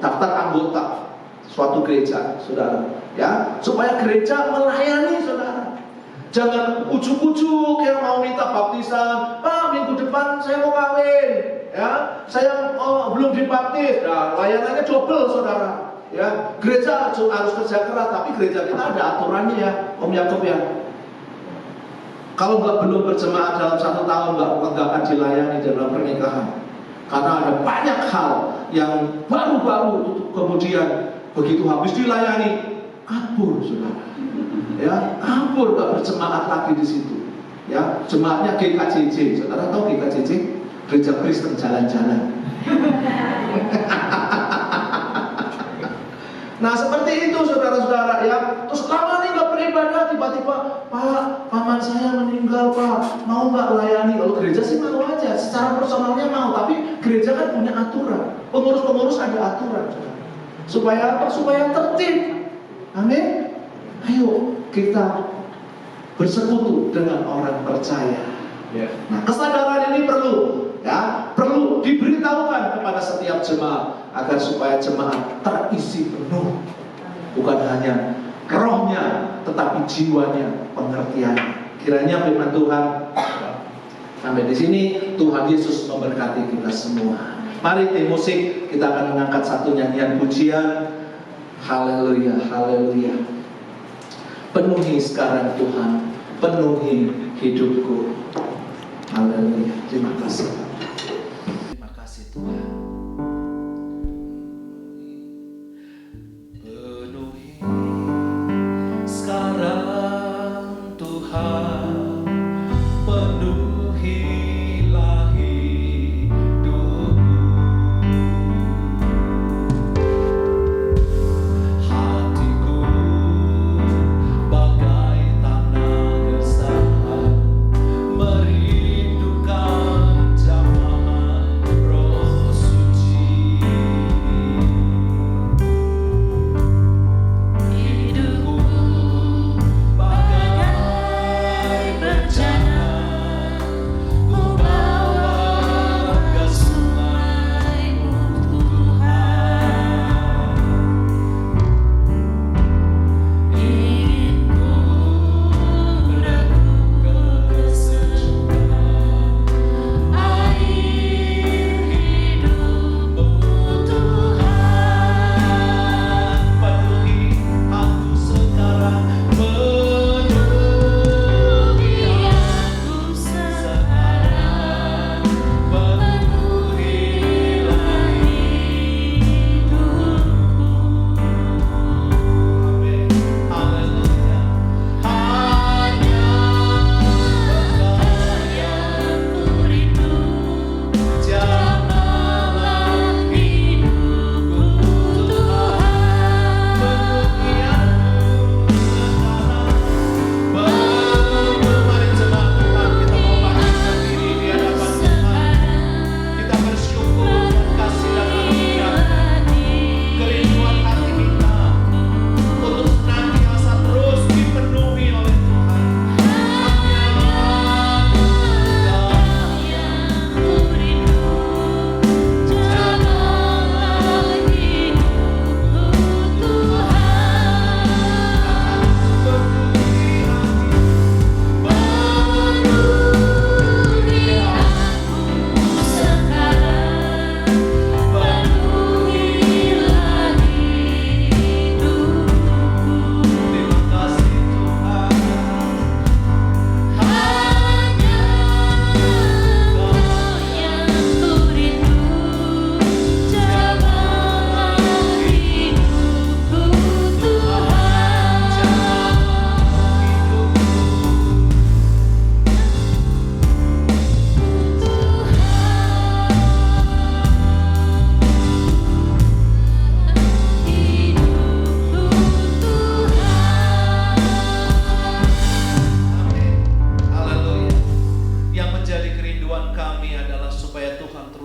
daftar anggota suatu gereja, saudara. Ya, supaya gereja melayani saudara. Jangan ujuk-ujuk yang mau minta baptisan, Pak minggu depan saya mau kawin, ya, saya belum dibaptis. Nah, layanannya double saudara. Ya, gereja harus kerja keras, tapi gereja kita ada aturannya ya, Om Yakub ya. Kalau belum berjemaah dalam 1 tahun nggak akan dilayani dalam pernikahan, karena ada banyak hal yang baru-baru kemudian begitu habis dilayani kabur saudara. Ya, kabur, gak berjemaat lagi di situ. Ya, jemaatnya GKJJ. Saudara tahu GKJJ? Gereja Kristen Jalan-Jalan. Nah, seperti itu saudara-saudara ya. Terus lama nih gak beribadah, tiba-tiba, Pak, paman saya meninggal Pak, mau gak layani? Kalau gereja sih mau aja, secara personalnya mau. Tapi gereja kan punya aturan. Pengurus-pengurus ada aturan. Supaya apa? Supaya tertib. Amin. Ayo kita bersekutu dengan orang percaya. Nah, kesadaran ini perlu, ya, perlu diberitahukan kepada setiap jemaat agar supaya jemaat terisi penuh, bukan hanya rohnya, tetapi jiwanya, pengertian. Kiranya firman Tuhan sampai di sini. Tuhan Yesus memberkati kita semua. Mari tim musik, kita akan mengangkat satu nyanyian pujian. Haleluya, haleluya. Penuhi sekarang Tuhan, penuhi hidupku. Haleluya. Terima kasih. Terima kasih Tuhan. Penuhi sekarang Tuhan, penuhilah hidupku. Hatiku bagai tanah gersang, merindukan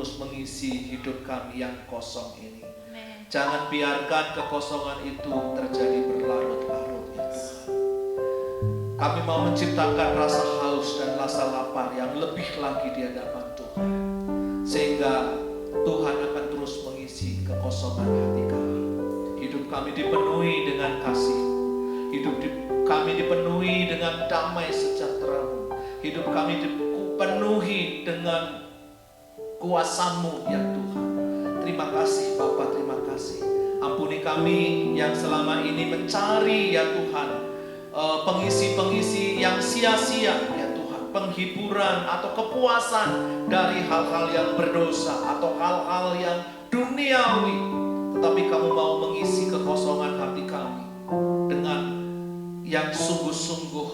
terus mengisi hidup kami yang kosong ini. Amen. Jangan biarkan kekosongan itu terjadi berlarut-larut ya Tuhan. Kami mau menciptakan rasa haus dan rasa lapar yang lebih lagi di hadapan Tuhan, sehingga Tuhan akan terus mengisi kekosongan hati kami. Hidup kami dipenuhi dengan kasih, kami dipenuhi dengan damai sejahtera-Mu, hidup kami dipenuhi dengan kuasa-Mu ya Tuhan. Terima kasih Bapa, terima kasih. Ampuni kami yang selama ini mencari ya Tuhan pengisi-pengisi yang sia-sia ya Tuhan, penghiburan atau kepuasan dari hal-hal yang berdosa atau hal-hal yang duniawi. Tetapi Kamu mau mengisi kekosongan hati kami dengan yang sungguh-sungguh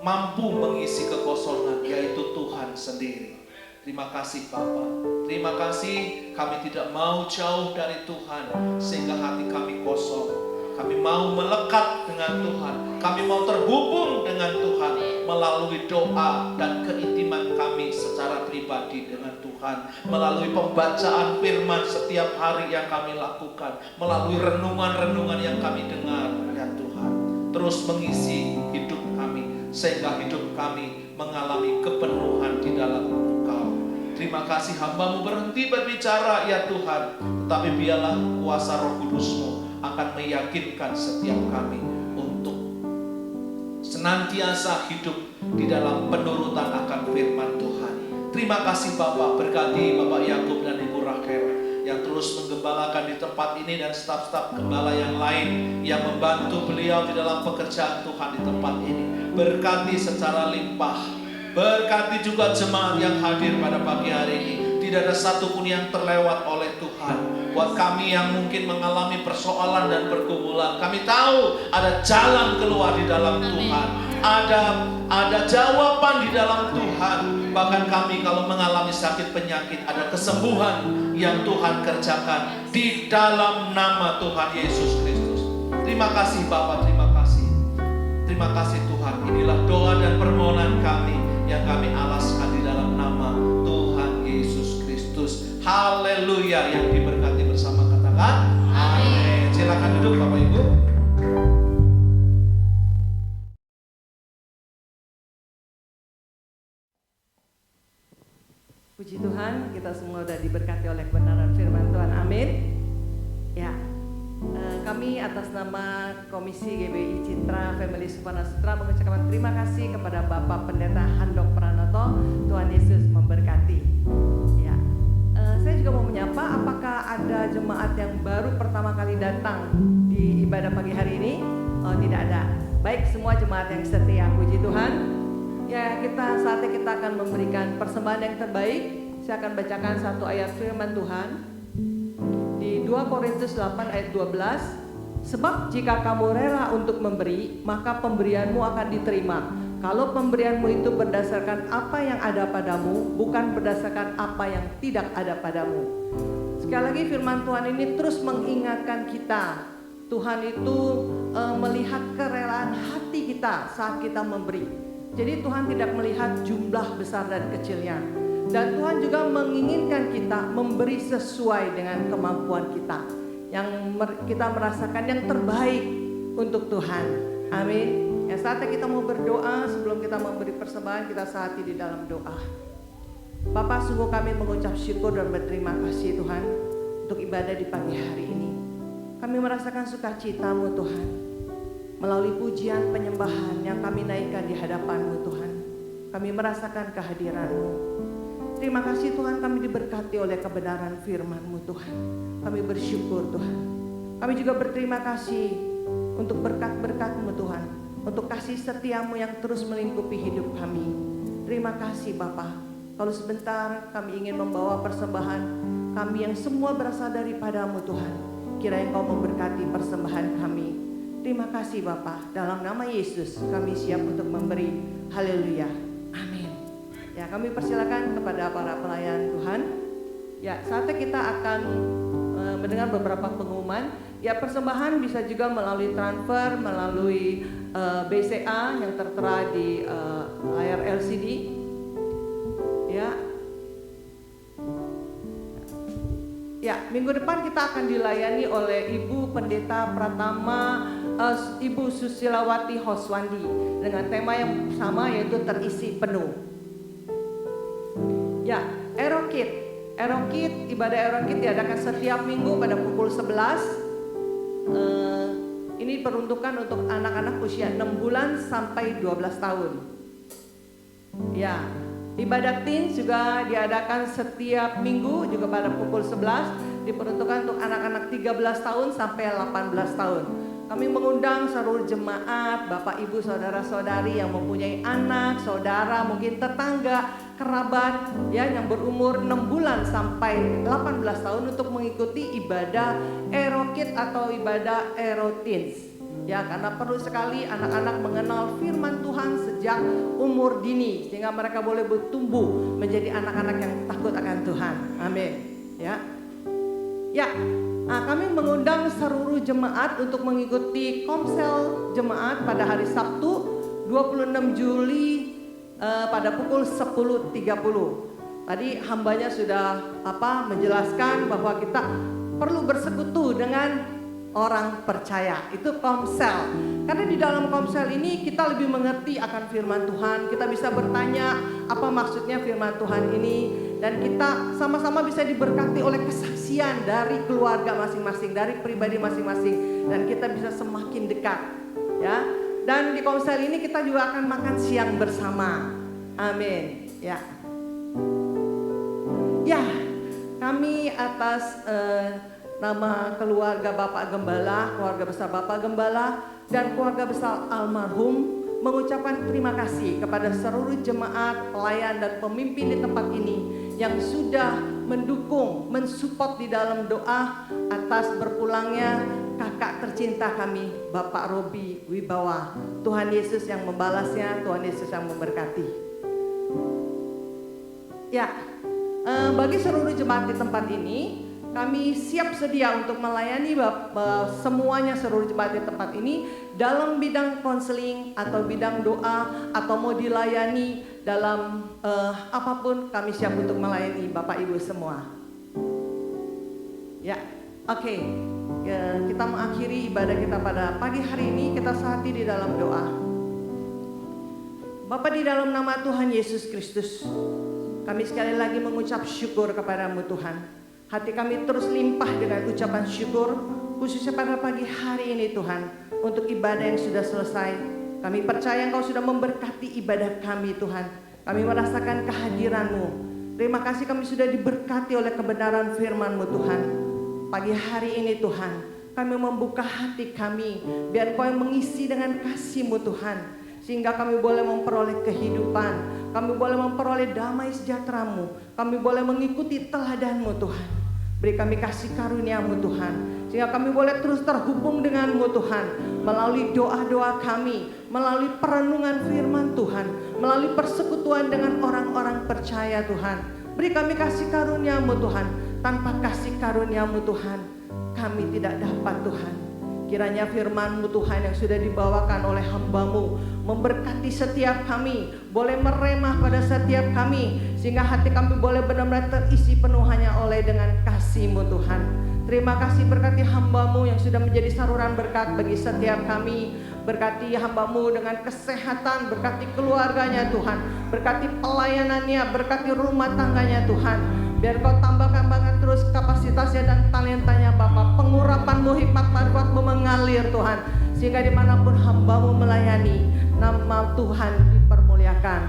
mampu mengisi kekosongan, yaitu Tuhan sendiri. Terima kasih Bapa, terima kasih kami tidak mau jauh dari Tuhan sehingga hati kami kosong. Kami mau melekat dengan Tuhan, kami mau terhubung dengan Tuhan melalui doa dan keintiman kami secara pribadi dengan Tuhan, melalui pembacaan firman setiap hari yang kami lakukan, melalui renungan-renungan yang kami dengar ya Tuhan. Terus mengisi hidup kami sehingga hidup kami mengalami kepenuhan di dalam Engkau. Terima kasih hamba-Mu berhenti berbicara ya Tuhan, tetapi biarlah kuasa Roh Kudus-Mu akan meyakinkan setiap kami untuk senantiasa hidup di dalam penurutan akan firman Tuhan. Terima kasih Bapak, berkati Bapak Yakub dan Ibu Rachel yang terus menggembalakan di tempat ini dan staf-staf gembala yang lain yang membantu beliau di dalam pekerjaan Tuhan di tempat ini. Berkati secara limpah, berkati juga jemaat yang hadir pada pagi hari ini. Tidak ada satupun yang terlewat oleh Tuhan. Buat kami yang mungkin mengalami persoalan dan pergumulan, kami tahu ada jalan keluar di dalam Tuhan. Ada jawaban di dalam Tuhan. Bahkan kami kalau mengalami sakit penyakit, ada kesembuhan yang Tuhan kerjakan di dalam nama Tuhan Yesus Kristus. Terima kasih Bapak, terima kasih. Terima kasih Tuhan. Inilah doa dan permohonan kami yang kami alaskan di dalam nama Tuhan Yesus Kristus. Haleluya. Yang diberkati bersama katakan amin. Silakan duduk Bapak Ibu. Puji Tuhan, kita semua sudah diberkati oleh kebenaran firman Tuhan. Amin. Ya, kami atas nama Komisi GBI Citra Family Supana Sutra mengucapkan terima kasih kepada Bapak Pendeta Handok Pranoto. Tuhan Yesus memberkati. Ya, saya juga mau menyapa, apakah ada jemaat yang baru pertama kali datang di ibadah pagi hari ini? Oh, tidak ada. Baik, semua jemaat yang setia, puji Tuhan. Ya, saatnya kita akan memberikan persembahan yang terbaik. Saya akan bacakan satu ayat firman Tuhan di 2 Korintus 8 ayat 12. Sebab jika kamu rela untuk memberi, maka pemberianmu akan diterima. Kalau pemberianmu itu berdasarkan apa yang ada padamu, bukan berdasarkan apa yang tidak ada padamu. Sekali lagi firman Tuhan ini terus mengingatkan kita, Tuhan itu melihat kerelaan hati kita saat kita memberi. Jadi Tuhan tidak melihat jumlah besar dan kecilnya. Dan Tuhan juga menginginkan kita memberi sesuai dengan kemampuan kita, yang kita merasakan yang terbaik untuk Tuhan. Amin. Ya, saatnya kita mau berdoa. Sebelum kita memberi persembahan, kita saati di dalam doa. Bapa, sungguh kami mengucap syukur dan berterima kasih Tuhan untuk ibadah di pagi hari ini. Kami merasakan sukacita-Mu Tuhan, melalui pujian penyembahan yang kami naikkan di hadapan-Mu Tuhan. Kami merasakan kehadiran-Mu. Terima kasih Tuhan, kami diberkati oleh kebenaran firman-Mu Tuhan. Kami bersyukur Tuhan. Kami juga berterima kasih untuk berkat-berkat-Mu Tuhan, untuk kasih setia-Mu yang terus melingkupi hidup kami. Terima kasih Bapa. Kalau sebentar kami ingin membawa persembahan kami yang semua berasal daripada-Mu Tuhan. Kiranya Engkau memberkati persembahan kami. Terima kasih Bapa, dalam nama Yesus kami siap untuk memberi. Haleluya, amin. Ya, kami persilakan kepada para pelayan Tuhan. Ya, saatnya kita akan mendengar beberapa pengumuman. Ya, persembahan bisa juga melalui transfer, melalui BCA yang tertera di layar LCD. Ya, Ya, minggu depan kita akan dilayani oleh Ibu Pendeta Pratama, Ibu Susilawati Hoswandi dengan tema yang sama, yaitu terisi penuh. Ya, Erokid, ibadah Erokid diadakan setiap minggu pada pukul 11. Ini peruntukan untuk anak-anak usia 6 bulan sampai 12 tahun. Ya, ibadah teens juga diadakan setiap minggu juga pada pukul 11, diperuntukkan untuk anak-anak 13 tahun sampai 18 tahun. Kami mengundang seluruh jemaat, Bapak Ibu saudara-saudari yang mempunyai anak, saudara, mungkin tetangga, kerabat ya yang berumur 6 bulan sampai 18 tahun untuk mengikuti ibadah Erokid atau ibadah Eroteens. Ya, karena perlu sekali anak-anak mengenal firman Tuhan sejak umur dini sehingga mereka boleh bertumbuh menjadi anak-anak yang takut akan Tuhan. Amin. Ya. Ya, kami mengundang seluruh jemaat untuk mengikuti komsel jemaat pada hari Sabtu 26 Juli pada pukul 10.30. Tadi hambanya sudah menjelaskan bahwa kita perlu bersekutu dengan orang percaya, itu komsel. Karena di dalam komsel ini kita lebih mengerti akan firman Tuhan. Kita bisa bertanya apa maksudnya firman Tuhan ini, dan kita sama-sama bisa diberkati oleh kesaksian dari keluarga masing-masing, dari pribadi masing-masing, dan kita bisa semakin dekat. Ya. Dan di komsel ini kita juga akan makan siang bersama. Amin. Ya. Ya, kami atas nama keluarga Bapak Gembala, keluarga besar Bapak Gembala, dan keluarga besar almarhum mengucapkan terima kasih kepada seluruh jemaat, pelayan, dan pemimpin di tempat ini yang sudah mendukung, mensupport di dalam doa atas berpulangnya kakak tercinta kami, Bapak Robi Wibawa. Tuhan Yesus yang membalasnya, Tuhan Yesus yang memberkati. Ya, bagi seluruh jemaat di tempat ini, kami siap sedia untuk melayani semuanya, seluruh jemaat di tempat ini dalam bidang konseling atau bidang doa, atau mau dilayani dalam apapun, kami siap untuk melayani Bapak Ibu semua. Ya, oke. Ya, kita mengakhiri ibadah kita pada pagi hari ini, kita sehati di dalam doa. Bapa, di dalam nama Tuhan Yesus Kristus, kami sekali lagi mengucap syukur kepadamu Tuhan. Hati kami terus limpah dengan ucapan syukur, khususnya pada pagi hari ini Tuhan, untuk ibadah yang sudah selesai. Kami percaya Engkau sudah memberkati ibadah kami Tuhan. Kami merasakan kehadiran-Mu. Terima kasih kami sudah diberkati oleh kebenaran firman-Mu Tuhan. Pagi hari ini Tuhan, kami membuka hati kami, biar Engkau yang mengisi dengan kasih-Mu Tuhan, sehingga kami boleh memperoleh kehidupan, kami boleh memperoleh damai sejahtera-Mu, kami boleh mengikuti teladan-Mu Tuhan. Beri kami kasih karunia-Mu Tuhan, sehingga kami boleh terus terhubung dengan-Mu Tuhan, melalui doa-doa kami, melalui perenungan firman Tuhan, melalui persekutuan dengan orang-orang percaya Tuhan. Beri kami kasih karunia-Mu Tuhan. Tanpa kasih karunia-Mu Tuhan, kami tidak dapat Tuhan. Kiranya firman-Mu Tuhan yang sudah dibawakan oleh hamba-Mu memberkati setiap kami, boleh meremah pada setiap kami, sehingga hati kami boleh benar-benar terisi penuh hanya oleh dengan kasih-Mu Tuhan. Terima kasih, berkati hamba-Mu yang sudah menjadi saluran berkat bagi setiap kami. Berkati hamba-Mu dengan kesehatan, berkati keluarganya Tuhan, berkati pelayanannya, berkati rumah tangganya Tuhan. Biar Kau tambahkan banget terus kapasitasnya dan talentanya Bapa. Pengurapan-Mu, hikmat marifat-Mu mengalir Tuhan, sehingga dimanapun hamba-Mu melayani, nama Tuhan dipermuliakan.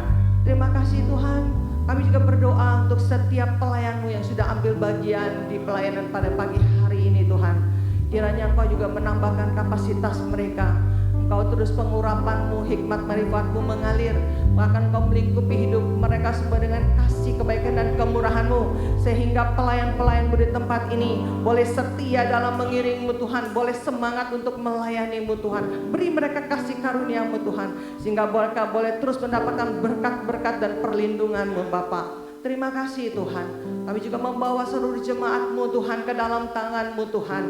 Terima kasih Tuhan. Kami juga berdoa untuk setiap pelayan-Mu yang sudah ambil bagian di pelayanan pada pagi hari ini Tuhan. Kiranya Engkau juga menambahkan kapasitas mereka. Engkau terus pengurapan-Mu, hikmat marifat-Mu mengalir, bahkan Engkau melingkupi hidup mereka semua dengan kasih, kebaikan, dan kemurahan-Mu, sehingga pelayan-pelayan-Mu di tempat ini boleh setia dalam mengiring-Mu Tuhan, boleh semangat untuk melayani-Mu Tuhan. Beri mereka kasih karunia-Mu Tuhan, sehingga mereka boleh terus mendapatkan berkat-berkat dan perlindungan-Mu Bapa. Terima kasih Tuhan. Kami juga membawa seluruh jemaat-Mu Tuhan ke dalam tangan-Mu Tuhan.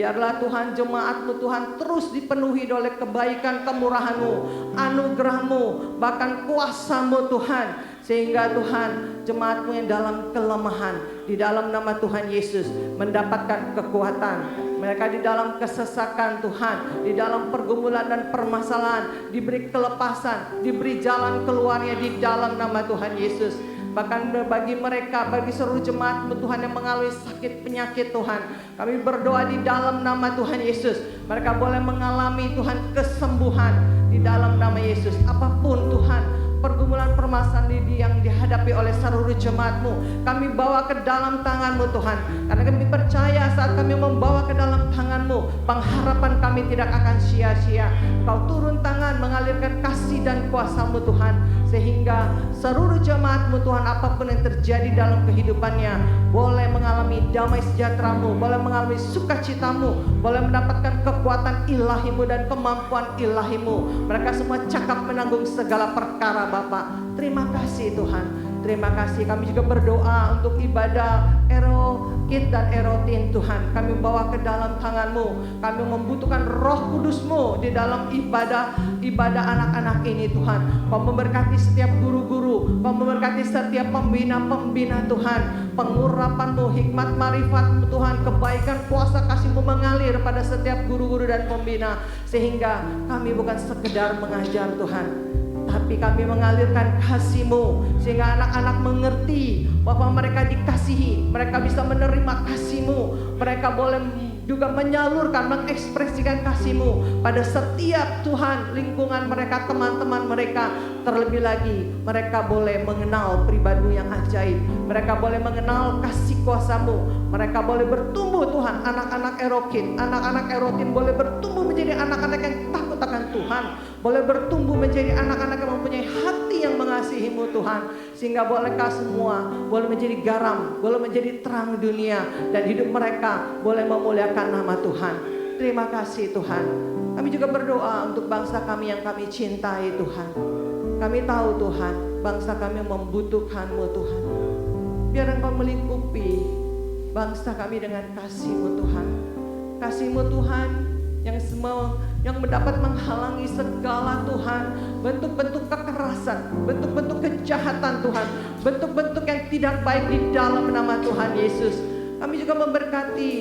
Biarlah Tuhan jemaat-Mu Tuhan terus dipenuhi oleh kebaikan kemurahan-Mu, anugerah-Mu, bahkan kuasa-Mu Tuhan. Sehingga Tuhan jemaat-Mu yang dalam kelemahan, di dalam nama Tuhan Yesus mendapatkan kekuatan. Mereka di dalam kesesakan Tuhan, di dalam pergumulan dan permasalahan diberi kelepasan, diberi jalan keluarnya di dalam nama Tuhan Yesus. Bahkan bagi mereka, bagi seluruh jemaat Tuhan yang mengalami sakit penyakit Tuhan, kami berdoa di dalam nama Tuhan Yesus, mereka boleh mengalami Tuhan kesembuhan di dalam nama Yesus. Apapun Tuhan pergumulan permasalahan yang dihadapi oleh seluruh jemaat-Mu, kami bawa ke dalam tangan-Mu Tuhan. Karena kami percaya saat kami membawa ke dalam tangan-Mu, pengharapan kami tidak akan sia-sia. Kau turun tangan mengalirkan kasih dan kuasa-Mu Tuhan, sehingga seluruh jemaat-Mu Tuhan, apapun yang terjadi dalam kehidupannya, boleh mengalami damai sejahtera-Mu, boleh mengalami sukacita-Mu, boleh mendapatkan kekuatan ilahi-Mu dan kemampuan ilahi-Mu. Mereka semua cakap menanggung segala perkara Bapa. Terima kasih Tuhan. Terima kasih. Kami juga berdoa untuk ibadah Erokid dan Erotin Tuhan. Kami bawa ke dalam tangan-Mu. Kami membutuhkan Roh Kudus-Mu di dalam ibadah anak-anak ini Tuhan. Kau memberkati setiap guru-guru, Kau memberkati setiap pembina-pembina Tuhan. Pengurapan-Mu, hikmat marifat-Mu Tuhan, kebaikan kuasa kasih-Mu mengalir pada setiap guru-guru dan pembina, sehingga kami bukan sekedar mengajar Tuhan, tapi kami mengalirkan kasih-Mu, sehingga anak-anak mengerti bahwa mereka dikasihi, mereka bisa menerima kasih-Mu, mereka boleh juga menyalurkan, mengekspresikan kasih-Mu pada setiap Tuhan lingkungan mereka, teman-teman mereka. Terlebih lagi mereka boleh mengenal pribadi yang ajaib, mereka boleh mengenal kasih kuasa-Mu, mereka boleh bertumbuh Tuhan. Anak-anak Erokid, anak-anak Erotin boleh bertumbuh menjadi anak-anak yang takut akan Tuhan, boleh bertumbuh menjadi anak-anak yang mempunyai hati yang mengasihi-Mu Tuhan, sehingga mereka semua boleh menjadi garam, boleh menjadi terang dunia, dan hidup mereka boleh memuliakan nama Tuhan. Terima kasih Tuhan. Kami juga berdoa untuk bangsa kami yang kami cintai Tuhan. Kami tahu Tuhan, bangsa kami membutuhkan-Mu Tuhan. Biar Engkau melingkupi bangsa kami dengan kasih-Mu Tuhan. Kasih-Mu Tuhan yang mendapat menghalangi segala Tuhan bentuk-bentuk kekerasan, bentuk-bentuk kejahatan Tuhan, bentuk-bentuk yang tidak baik di dalam nama Tuhan Yesus. Kami juga memberkati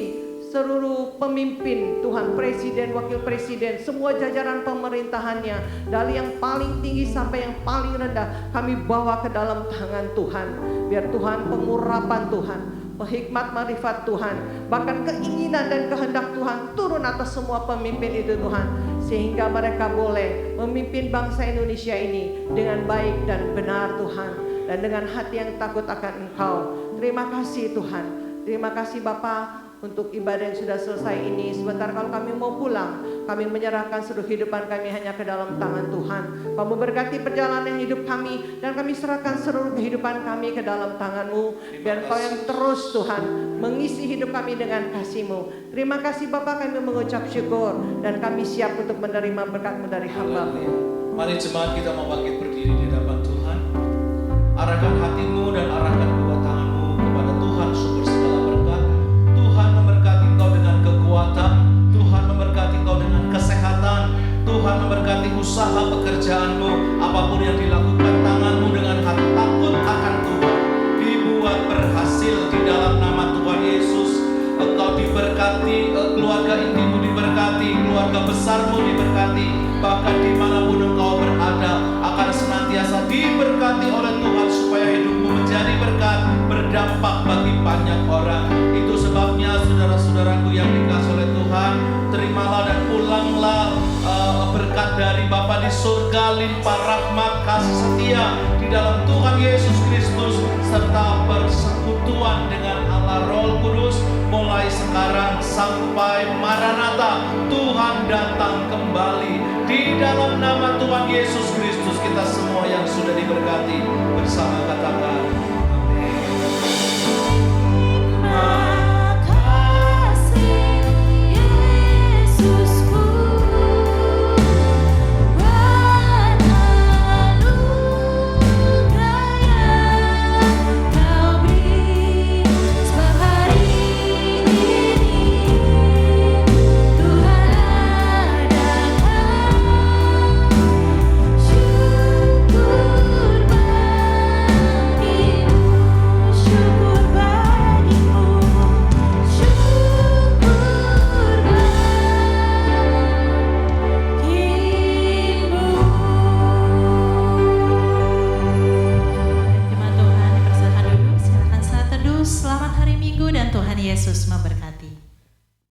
seluruh pemimpin Tuhan, presiden, wakil presiden, semua jajaran pemerintahannya, dari yang paling tinggi sampai yang paling rendah, kami bawa ke dalam tangan Tuhan. Biar Tuhan pengurapan Tuhan, hikmat marifat Tuhan, bahkan keinginan dan kehendak Tuhan turun atas semua pemimpin itu Tuhan, sehingga mereka boleh memimpin bangsa Indonesia ini dengan baik dan benar Tuhan, dan dengan hati yang takut akan Engkau. Terima kasih Tuhan. Terima kasih Bapa untuk ibadah yang sudah selesai ini. Sebentar kalau kami mau pulang, kami menyerahkan seluruh kehidupan kami hanya ke dalam tangan Tuhan. Kau memberkati perjalanan hidup kami, dan kami serahkan seluruh kehidupan kami ke dalam tangan-Mu. Biar Kau yang terus Tuhan mengisi hidup kami dengan kasih-Mu. Terima kasih Bapa, kami mengucap syukur, dan kami siap untuk menerima berkat-Mu dari hamba-Mu. Mari jemaat kita mau bangkit berdiri di hadapan Tuhan. Arahkan hatimu dan arahkan kedua tanganmu kepada Tuhan sumber segala berkat. Tuhan memberkati engkau dengan kekuatan, Tuhan memberkati engkau dengan kesehatan, Tuhan memberkati usaha pekerjaanmu, apapun yang dilakukan tanganmu dengan hati takut akan Tuhan, dibuat berhasil di dalam nama Tuhan Yesus. Engkau diberkati, keluarga intimu diberkati, keluarga besarmu diberkati, bahkan dimanapun engkau berada akan senantiasa diberkati oleh Tuhan, supaya hidupmu menjadi berkat, berdampak bagi banyak orang. Itu sebabnya saudara-saudaraku yang dikasihi oleh Tuhan, terimalah dan pulanglah berkat dari Bapa di surga, limpah rahmat kasih setia di dalam Tuhan Yesus Kristus, serta persekutuan dengan Allah Roh Kudus mulai sekarang sampai Maranatha, Tuhan datang kembali. Di dalam nama Tuhan Yesus Kristus, kita semua yang sudah diberkati bersama katakan